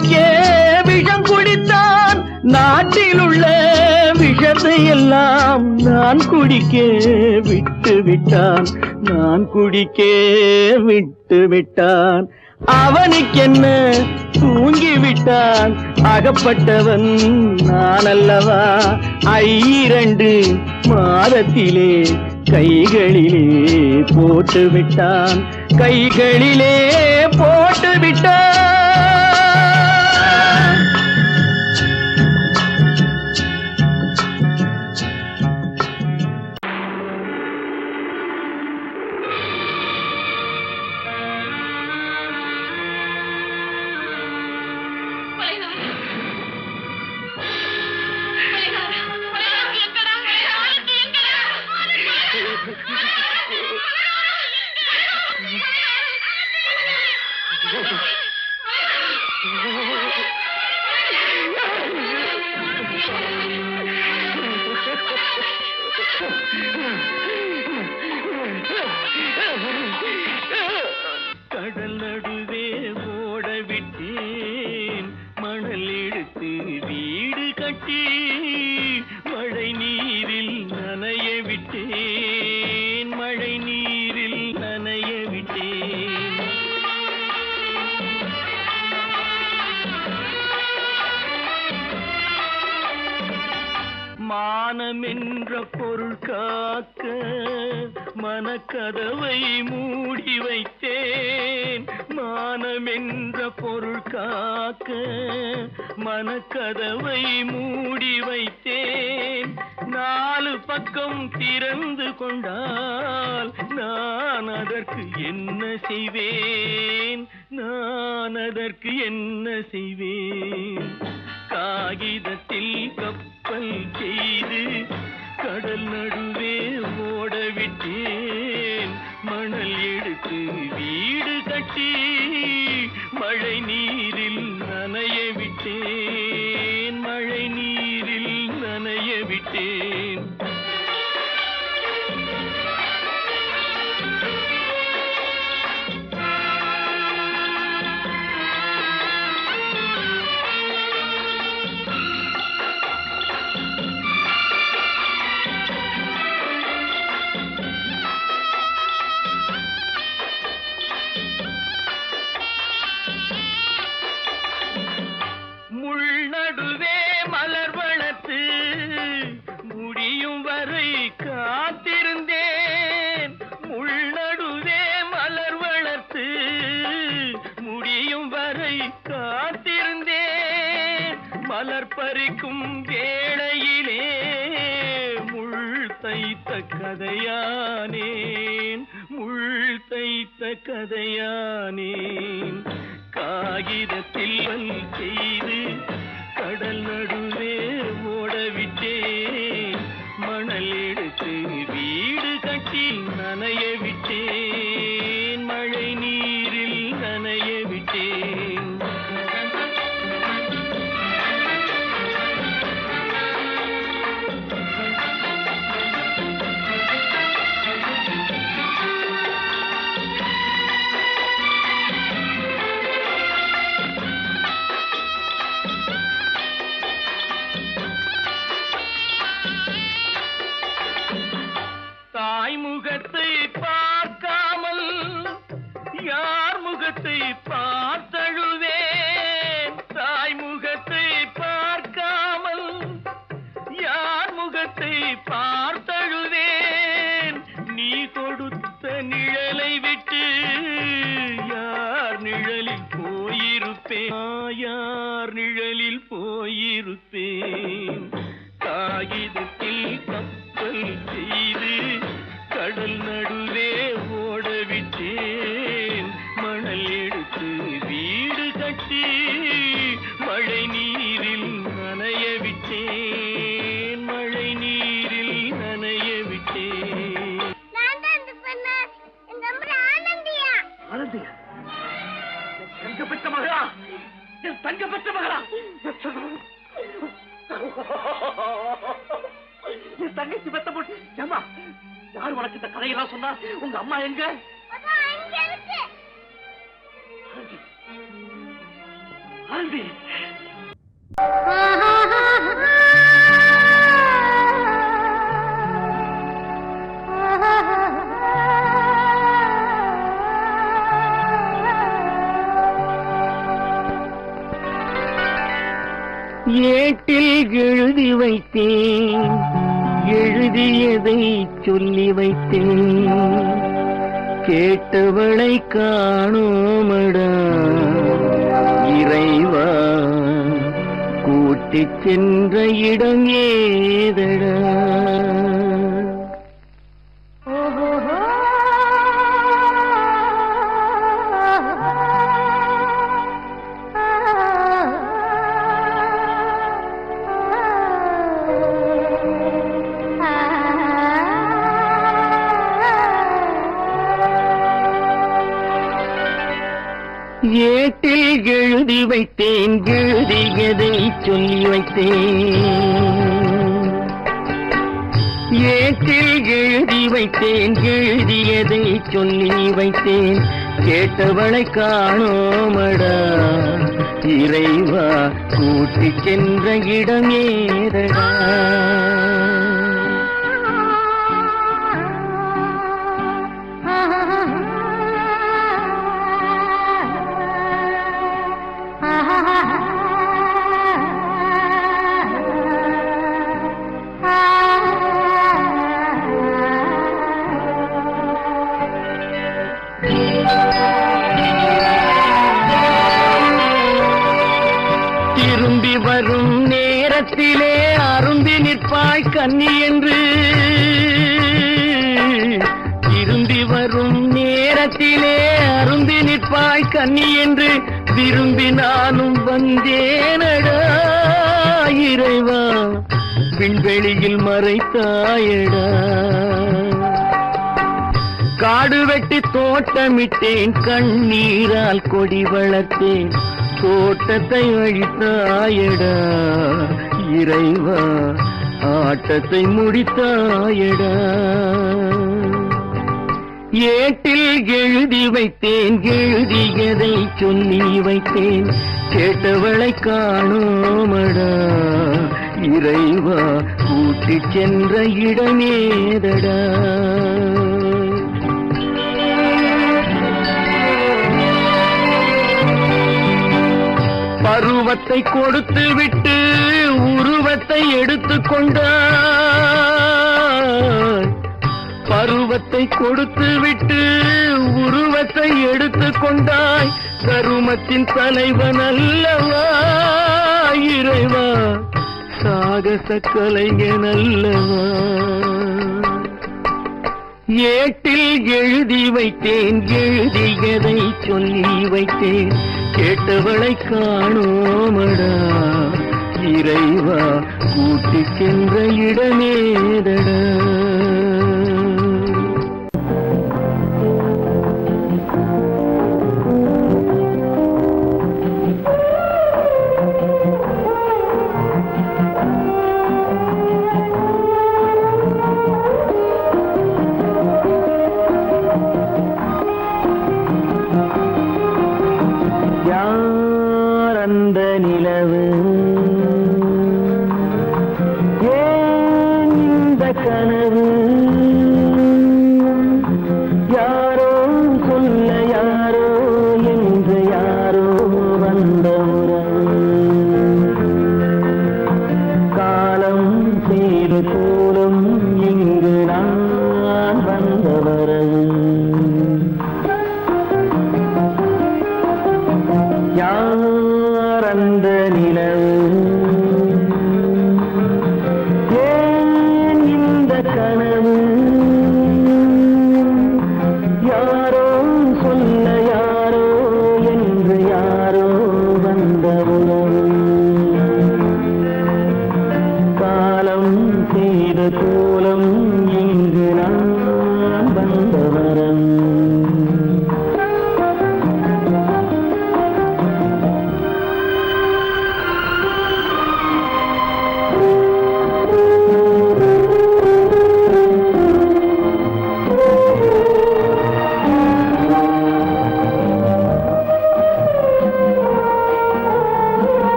குடிக்க விஷம் குடித்தான், நாட்டில் உள்ள விஷத்தை எல்லாம் நான் குடிக்க விட்டு விட்டான், நான் குடிக்க விட்டு விட்டான். அவனுக்கென்ன தூங்கி விட்டான், அகப்பட்டவன் நான் அல்லவா. 2 மாதத்திலே கைகளிலே போட்டு விட்டான், கைகளிலே போட்டு விட்டான். கடல் நடுவே ஓட விட்டேன், மணல் எடுத்து வீடு கட்டி மழை நீரில் நனைய விட்டேன், மழை நீரில் நனைய விட்டேன். மானம் என்ற பொருள் காக்க மனக்கதவை மூடி வைத்தேன், மானம் என்ற பொருள் காக்க மனக்கதவை மூடி வைத்தேன். 4 பக்கம் திறந்து கொண்டால் நான் அதற்கு என்ன செய்வேன், நான் அதற்கு என்ன செய்வேன். காகிதத்தில் கப்பல் செய்து கடல் நடுவே ஓட விட்டேன், மணல் எடுத்து வீடு கட்டி மழை நீரில் நனைய விட்டேன், மழை நீரில் நனைய விட்டேன். முள்நடுவே மலர் வளர்த்து முடியும் வரை காத்திருந்தேன், முள்நடுவே மலர் வளர்த்து முடியும் வரை காத்திருந்தேன். மலர் பறிக்கும் வேளையிலே முள் தைத்த கதையானேன், முள் தைத்த கதையானேன். காகிதத்தில் செய்து கடல் நடுவே ஓடவிட்டேன், மணல் எடுத்து வீடு கட்டி நனைய விட்டேன், மழை நீரில் நனைய விட்டேன். முகத்தை பார்க்காமல் யார் முகத்தை பார்த்தழுவேன், தாய் முகத்தை பார்க்காமல் யார் முகத்தை பார்த்தழுவேன். நீ கொடுத்த நிழலை விட்டு யார் நிழலில் போயிருப்பேன், யார் நிழலில் போயிருப்பேன். காகிதத்தில் கப்பல் செய்து கடல் நடுவே ஓடவிட்டேன், மணல் எடுத்து வீடு கட்டி மழை நீரில் நனைய விட்டேன், மழை நீரில் நனைய விட்டேன். ஆனந்தியா, தங்கப்பட்ட மகளா, என் தங்கப்பட்ட மகளா, என் தங்கச்சி பெத்த போட்டு ஏமா, யார் உனக்கு இந்த கதையெல்லாம் சொன்னா? உங்க அம்மா எங்க? சாந்தி ஏட்டில் எழுதி வைத்தேன், எழுதியதை சொல்லி வைத்தேன், கேட்டவளை காணோமடா இறைவா, கூட்டிச் சென்ற இடம் ஏதடா. ஏட்டில் எழுதி வைத்தேன், எழுதியதை சொல்லி வைத்தேன், ஏட்டில் எழுதி வைத்தேன், எழுதியதை சொல்லி வைத்தேன், கேட்டவளை காணோமடா இறைவா, கூட்டிச் சென்ற இடம் ஏதடா. திரும்பி வரும் நேரத்திலே அருந்தி நிற்பாய் கன்னி என்று, திரும்பி வரும் நேரத்திலே அருந்தி நிற்பாய் கன்னி என்று விரும்பி நானும் வந்தேனடா இறைவா, விண்வெளியில் மறைத்தாயடா. காடு வெட்டி தோட்டமிட்டேன், கண்ணீரால் கொடி வளர்த்தேன், தோட்டத்தை அழித்தாயடா இறைவா, ஆட்டத்தை முடித்தாயடா. ஏட்டில் எழுதி வைத்தேன், எழுதியதை சொல்லி வைத்தேன், கேட்டவளை காணோமடா இறைவா, கூட்டிச் சென்ற இடமேதடா. பருவத்தை கொடுத்து விட்டு உருவத்தை எடுத்துக் கொண்டாய், பருவத்தை கொடுத்து விட்டு உருவத்தை எடுத்துக் கொண்டாய், கருமத்தின் தலைவன் அல்லவா இறைவா, சாகச கலைஞன் அல்லவா. ஏட்டில் எழுதி வைத்தேன், எழுதியதை சொல்லி வைத்தேன், கேட்டவளை காணோமடா இறைவா, கூட்டிச் சென்ற இடமேதடா. அந்த நிலவு ஏன் இந்த கனவு, யாரோ சொல்ல யாரோ என்று யாரோ வந்த உறவு, காலம் செய்து கூறும் இங்கு நான் வந்த வரவு. யார் அந்த நிலவு, ஏன் இந்த கனவு, யாரோ சொல்ல யாரோ என்று யாரோ வந்த உறவு, காலம் செய்த கோலம் இங்கு நான் வந்த வரம்.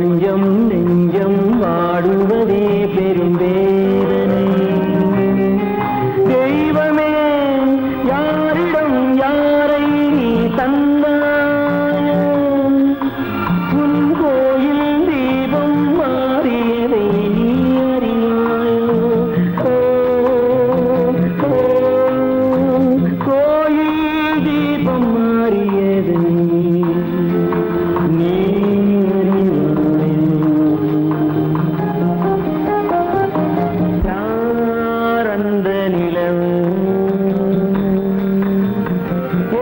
கொஞ்சம் நெஞ்சம் வாடுவதே பெரும்பேதனை. தெய்வமே யாரிடம் யாரை நீ தந்தாயோ, உன் கோயில் தீபம் மாறியதை நீ அறியாயோ. கோயில் தீபம் மாறியதை நீ யாரந்த நிலவு,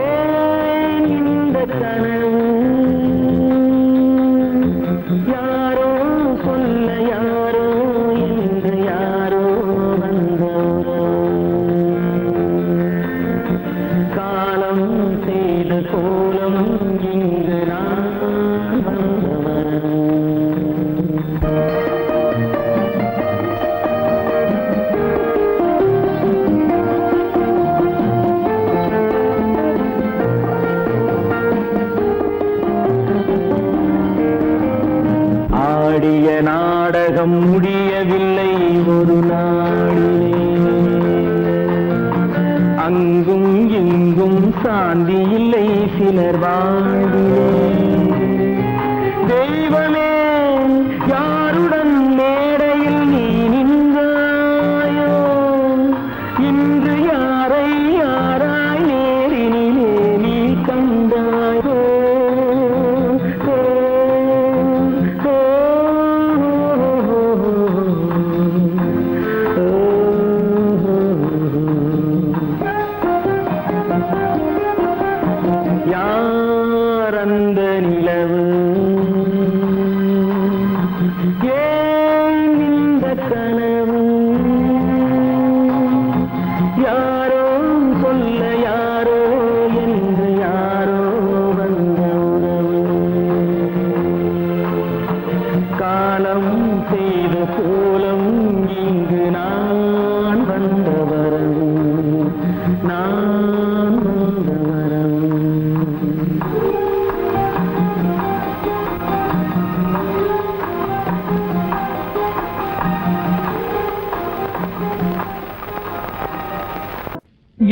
ஏன் இந்த கனவு, யாரோ சொல்ல யாரோ என்று யாரோ வந்தவரோ, காலம் செய்த கோலம் இங்கு நான் வந்தவன். ஆடிய நாடகம் முடியவில்லை ஒரு நாளிலே, அங்கும் இங்கும் சாந்தி இல்லை சிலர் வாழ்விலே. தெய்வமே யாருடன் மேடையில் நீ நின்றாயோ, இன்று யாரை யாராய் நேரினிலே நீ கண்டாயோ. யாரந்த நிலவு, ஏன் இந்த கனவு, யாரோ சொல்ல யாரோ என்று யாரோ வந்த உறவு, காலம் செய்த கோலம் இங்கு நான் வந்த வரவு, நான் வந்த வரவு.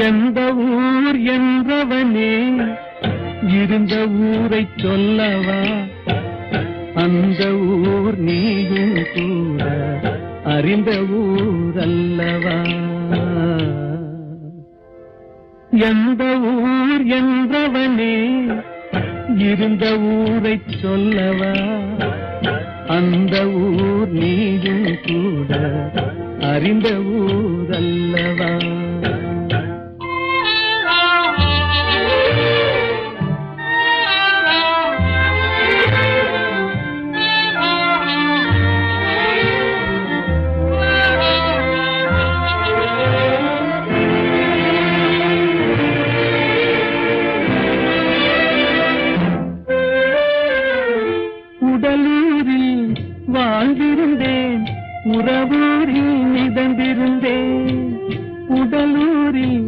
எந்த ஊர் என்றவனே இருந்த ஊரை சொல்லவா, அந்த ஊர் நீயும் கூட அறிந்த ஊர் அல்லவா. எந்த ஊர் என்றவனே இருந்த ஊரை சொல்லவா, அந்த ஊர் நீயும் கூட அறிந்த ஊர் அல்லவா. உடலூரில் வாழ்ந்திருந்தேன், உறவூரில் மிதந்திருந்தேன். உடலூரில்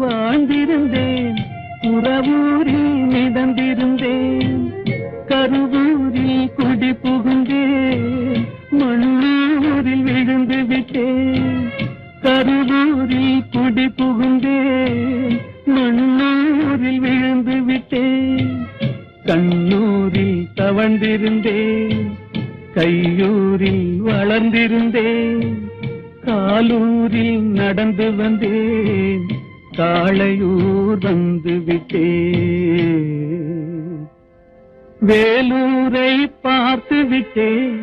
வாழ்ந்திருந்தேன், உறவூரில் மிதந்திருந்தேன். கருவூரில் குடி புகுந்தேன், மண்ணூரில் விழுந்து விட்டேன். கருவூரில் குடி புகுந்தேன், மண்ணூரில் விழுந்து விட்டேன். கண்ணூரில் தவழ்ந்திருந்தேன், கையூரில் வளர்ந்திருந்தேன். காலூரில் நடந்து வந்தேன், காளையூர் வந்து விட்டேன். வேலூரை பார்த்து விட்டேன்,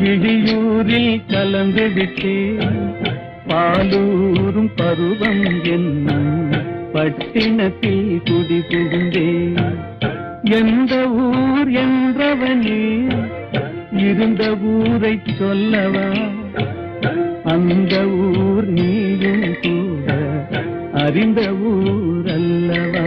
விழியூரில் கலந்து விட்டேன். பாலூரும் பருவம் என்னும் பட்டினத்தில் குடி புகுந்தேன். எந்த ஊர் என்றவனே இருந்த ஊரை சொல்லவா, அந்த ஊர் நீயும் கூட அறிந்த ஊர் அல்லவா.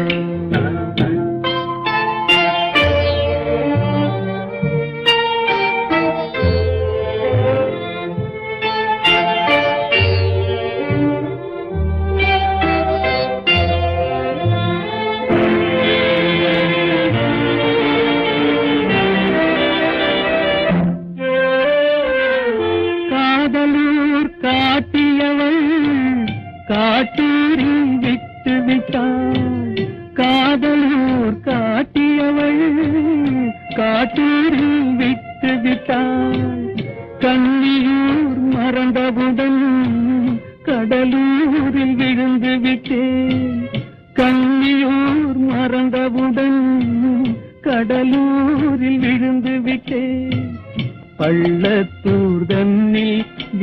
பள்ளத்தூர் தன்னில்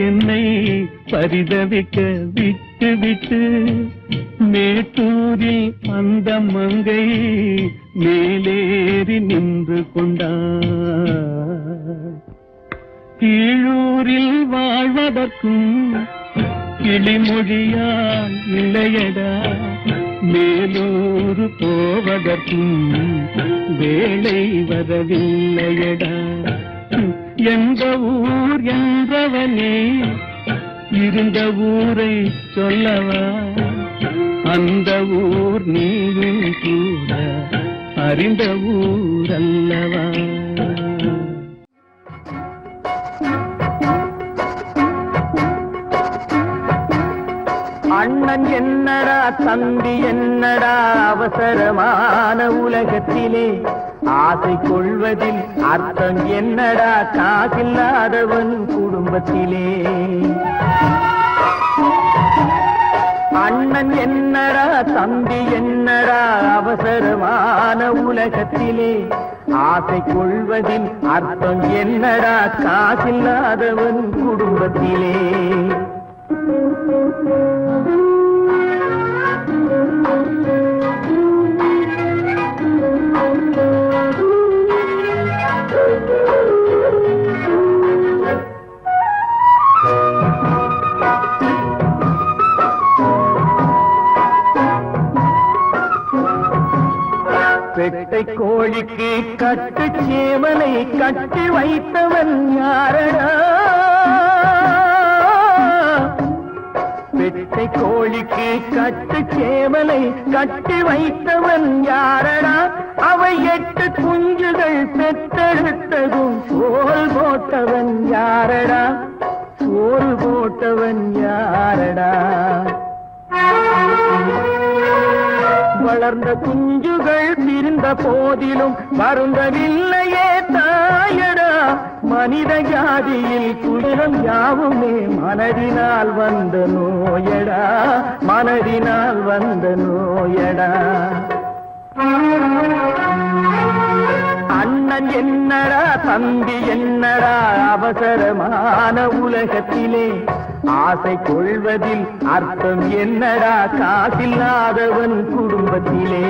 என்னை பரிதவிக்க விட்டு விட்டு மேட்டூரில் அந்த மங்கை மேலேறி நின்று கொண்டார். கீழூரில் வாழ்வதற்கும் கிளிமொழியால் இல்லையடா, மேலூர் போவதற்கும் வேலை வரவில்லையடா. எந்த ஊர் என்றவனே இருந்த ஊரை சொல்லவா, அந்த ஊர் நீயும் கூட அறிந்த ஊர் அல்லவா. அண்ணன் என்னடா தம்பி என்னடா அவசரமான உலகத்திலே, ஆசை கொள்வதில் அர்த்தம் என்னடா காசில்லாதவன் குடும்பத்திலே. அண்ணன் என்னடா தம்பி என்னடா அவசரமான உலகத்திலே, ஆசை கொள்வதில் அர்த்தம் என்னடா காசில்லாதவன் குடும்பத்திலே. பெட்டை கோழிக்கு கட்டு சேவலை கட்டி வைத்தவன் யாரடா, பெட்டை கோழிக்கு கட்டு சேவலை கட்டி வைத்தவன் யாரடா, அவை 8 குஞ்சுகள் பெற்றெடுத்ததும் சோல் போட்டவன் யாரடா, சோல் போட்டவன் யாரடா. வளர்ந்த குஞ்சுகள் பிரிந்த போதிலும் வருந்தவில்லையே தாயடா, மனித ஜாதியில் துயரம் யாவுமே மனதினால் வந்த நோயடா, மனதினால் வந்த நோயடா. அண்ணன் என்னடா தம்பி என்னடா அவசரமான உலகத்திலே, ஆசை கொள்வதில் அர்த்தம் என்னடா காசில்லாதவன் குடும்பத்திலே.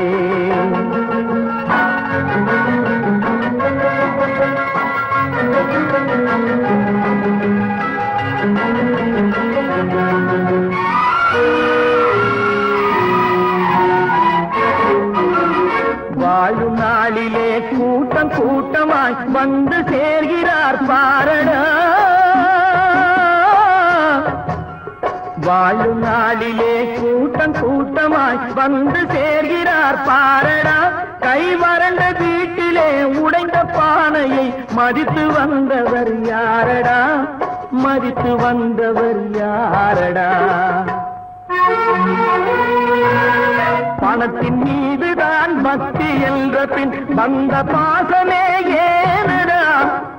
வாழும் நாளிலே கூட்டம் கூட்டமாய் வந்து சேர்கிறார் பாரடா, வாழும் நாளிலே கூட்டம் கூட்டமாய் வந்து சேர்கிறார் பாரடா. கை வறண்ட வீட்டிலே உடைந்த பானையை மதித்து வந்தவர் யாரடா, மதித்து வந்தவர் யாரடா. பணத்தின் மீதுதான் பக்தி என்ற பின் வந்த பாசமே ஏனடா,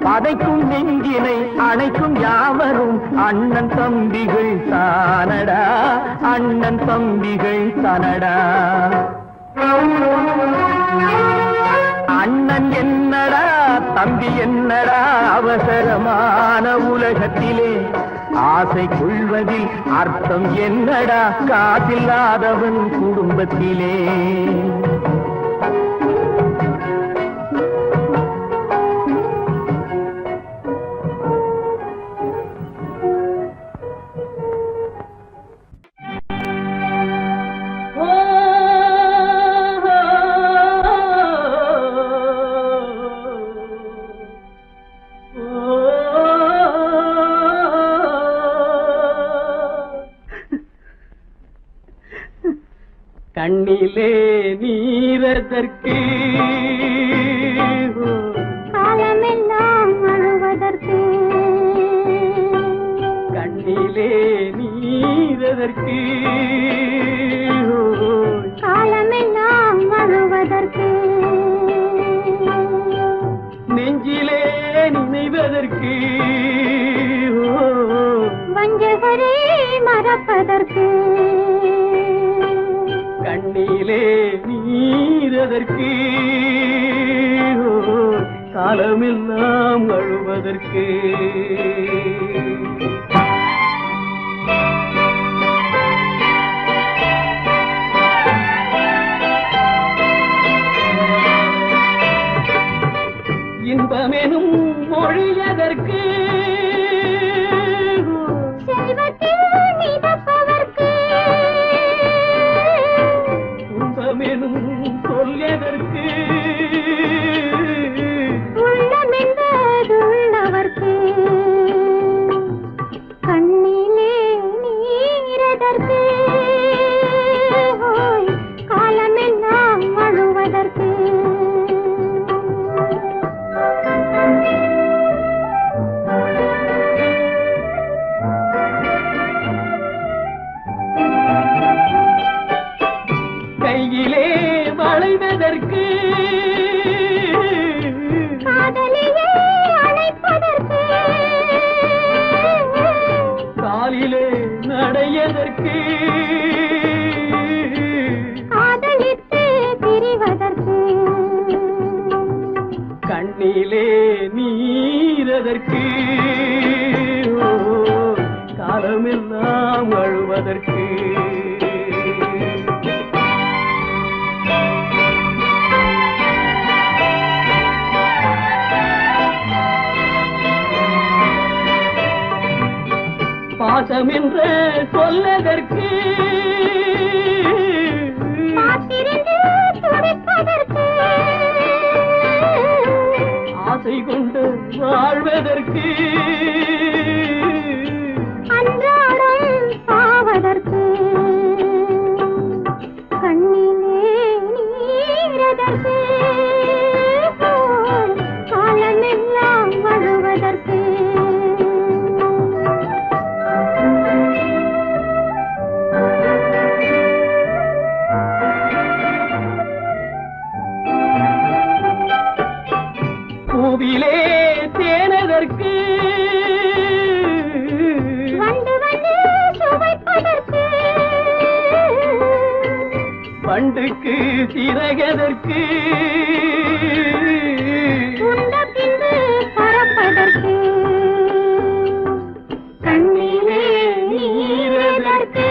பதைக்கும் நெஞ்சினை அணைக்கும் யாவரும் அண்ணன் தம்பிகள் தானடா, அண்ணன் தம்பிகள் தானடா. அண்ணன் என்னடா தம்பி என்னடா அவசரமான உலகத்திலே, ஆசை கொள்வதில் அர்த்தம் என்னடா காசில்லாதவன் குடும்பத்திலே. கண்ணிலே நீரதற்கு காலமெல்லாம் அழுவதற்கு, கண்ணிலே நீரதற்கு காலமெல்லாம் அழுவதற்கு, நெஞ்சிலே நினைவதற்கு, வஞ்சகரை மறப்பதற்கு, கண்ணிலே நீரதற்கு காலமெல்லாம் அழுவதற்கு இன்பமெனும் மொழியதற்கு துன்பமெனும் சொல்லியதற்கு உள்ளமென்பதுள்ளவர்க்கு கண்ணிலே நீரதற்கு காலமெல்லாம் அழுவதற்கு கையிலே வளைவதற்கு காதலியே அணைப்பதற்கு காலிலே நடையதற்கு காதலித்து பிரிவதற்கு கண்ணிலே நீரதற்கு காலமெல்லாம் அழுவதற்கு பாசம் என்று சொல்லதற்கு காத்திருந்து துடிப்பதற்கு ஆசை கொண்டு வாழ்வதற்கு அன்றாடம் சாவதற்கு கண்ணிலே நீரதற்கு காலமெல்லாம் அழுவதற்கு பூவிலே தேனதற்கு வந்து வந்து சுவைப்பதற்கு பண்டுக்கு சிறகதற்கு உண்ட பின்பு பறப்பதற்கு கண்ணிலே நீரதற்கு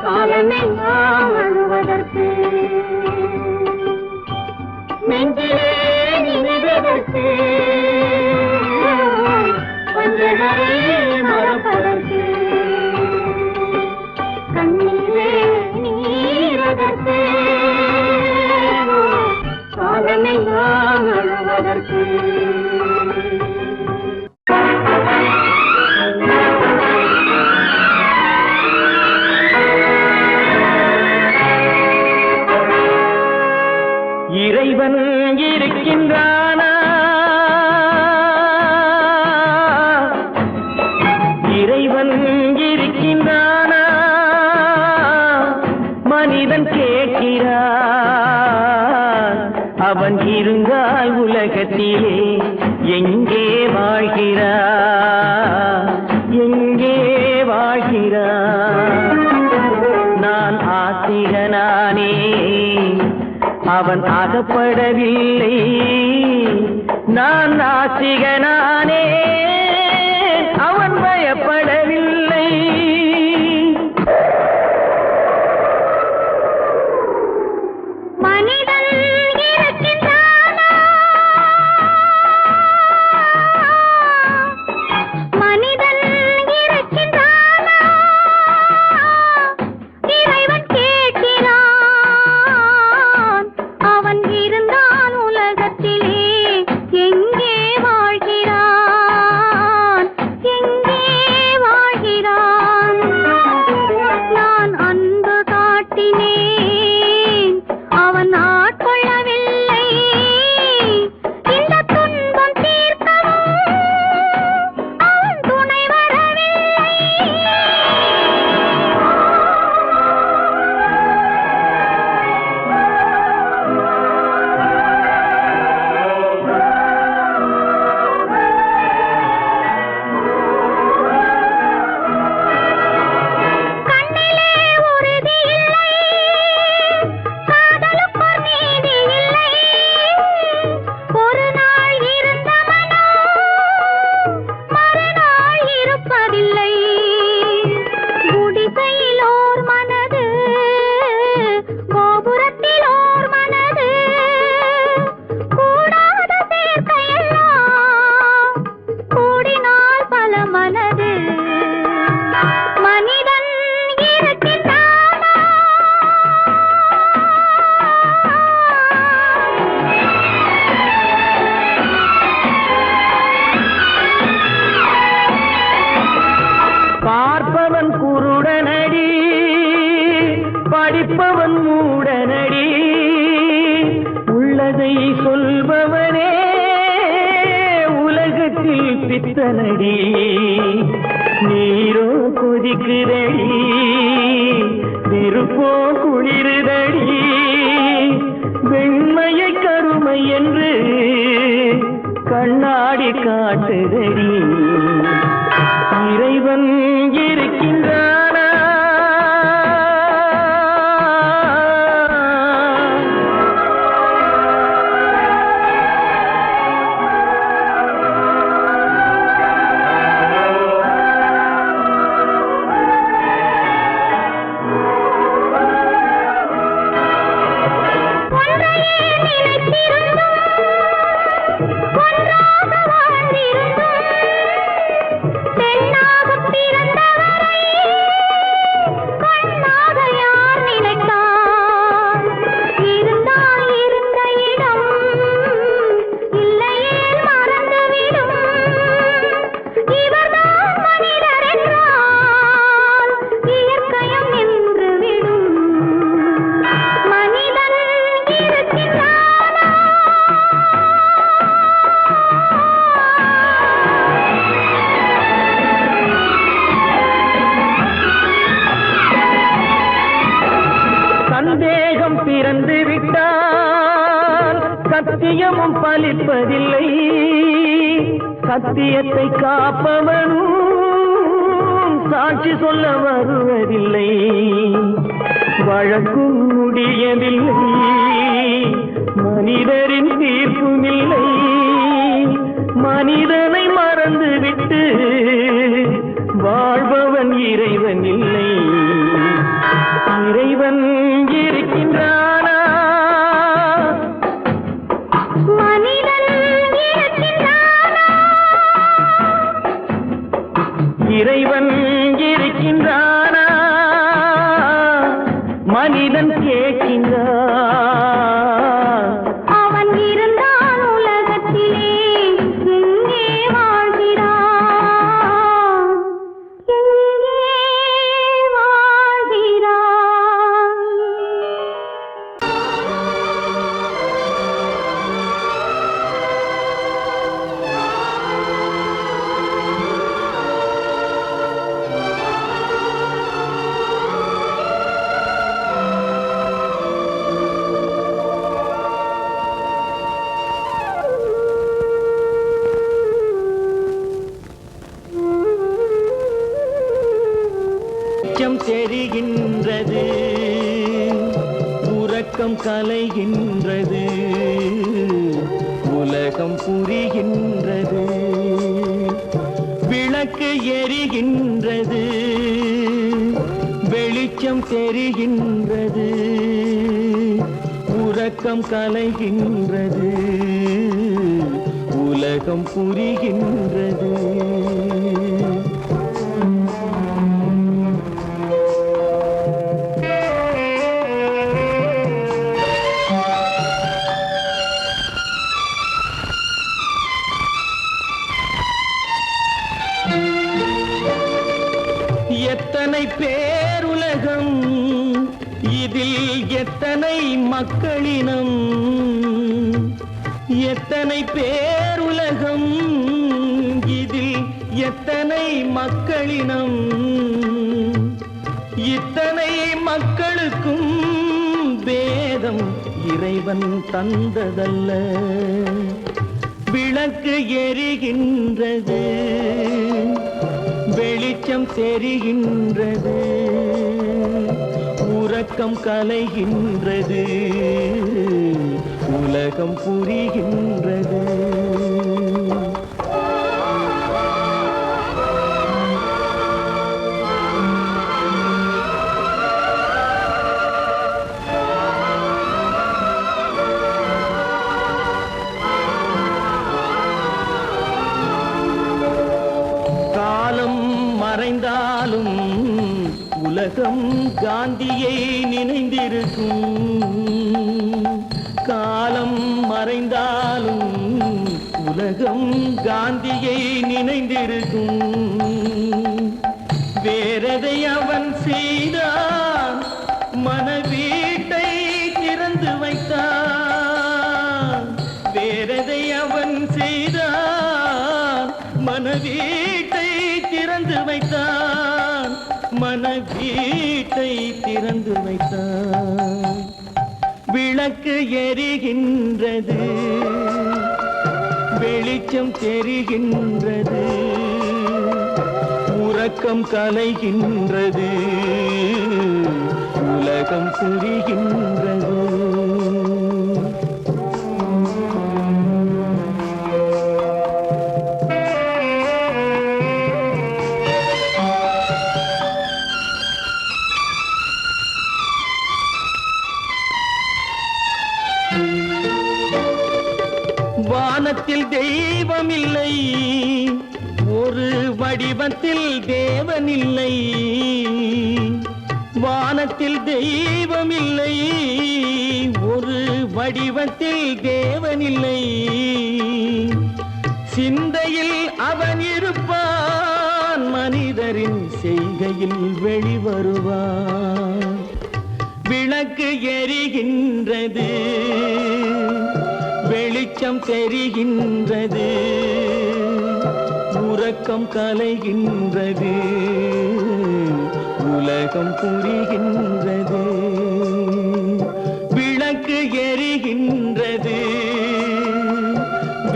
காலமெல்லாம் அழுவதற்கு நெஞ்சிலே நினைவதற்கு பஞ்சகரை மறப்பதற்கு கண்ணிலே நீரதற்கு காலமெல்லாம் அழுவதற்கு இறைவன் இருக்கின்றானா? இறைவன் இருக்கின்றானா? மனிதன் கேட்கிறான். அவன் இருந்தால் உலகத்திலே எங்கே வாழ்கிறான்? எங்கே வாழ்கிறான்? நான் ஆசிரியனானே, அவன் அகப்படவில்லை. நான் நாசிகனானே, அவன் பயப்படவில்லை. மனிதன் இருக்கின்றானா? மனிதன் இருக்கின்றானா? இறைவன் கேட்கிறான். அவன் இருந்தான் உலகத்திலே எங்கே வாழ்கிறான்? பித்தனடி நீரோ கொதிக்குதடி நெருப்போ குளிருதடி வெண்மையை கருமை என்று கண்ணாடி காட்டுதடி இறைவன் இருக்கின்றானா சந்தேகம் பிறந்து விட்டால் சத்தியமும் பலிப்பதில்லை சத்தியத்தை காப்பவனும் சாட்சி சொல்ல வருவதில்லை வழக்கும் முடியவில்லை மனிதரின் தீர்ப்பும் இல்லை மனிதனை மறந்துவிட்டு வாழ்பவன் இறைவன் இல்லை இறைவன் இருக்கின்றானா மனிதன் இருக்கின்றானா இறைவன் இருக்கின்றானா மனிதன் கேட்கின்றான் அவன் இருந்தான் உலகத்திலே எங்கே வாழ்கிறான் எங்கே வாழ்கிறான் வெளிச்சம் தெரிகின்றது உறக்கம் கலைகின்றது உலகம் புரிகின்றது விளக்கு எரிகின்றது வெளிச்சம் தெரிகின்றது உறக்கம் கலைகின்றது உலகம் புரிகின்றது எத்தனை பேருலகம் இதில் எத்தனை மக்களினம் எத்தனை பேருலகம் இதில் எத்தனை மக்களினம் இத்தனை மக்களுக்கும் வேதம் இறைவன் தந்ததல்ல விளக்கு எரிகின்றது வெளிச்சம் தெரிகின்றது உறக்கம் கலைகின்றது உலகம் புரிகின்றது மறைந்தாலும் உலகம் காந்தியை நினைந்திருக்கும் காலம் மறைந்தாலும் உலகம் காந்தியை நினைந்திருக்கும் வேறதை அவன் செய்தான் மனவீட்டை திறந்து வைத்தான் வேறதை அவன் செய்தான் மனவீட்டை திறந்து வைத்தான், மனவீட்டை திறந்து வைத்தான். விளக்கு எரிகின்றது, வெளிச்சம் தெரிகின்றது, உறக்கம் கலைகின்றது, உலகம் புரிகின்றது. வானத்தில் தெய்வம் இல்லை, ஒரு வடிவத்தில் தேவன் இல்லை. வானத்தில் தெய்வம் இல்லை, ஒரு வடிவத்தில் தேவன் இல்லை. சிந்தையில் அவன் இருப்பான், மனிதரின் செய்கையில் வெளிவருவான். விளக்கு எரிகின்றது, வெளிச்சம் தெரிகின்றது, உறக்கம் கலைகின்றது, உலகம் புரிகின்றது. விளக்கு எரிகின்றது,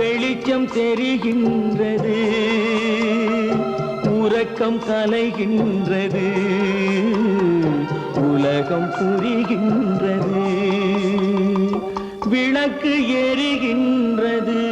வெளிச்சம் தெரிகின்றது, உறக்கம் கலைகின்றது, உலகம் புரிகின்றது. விளக்கு எரிகின்றது.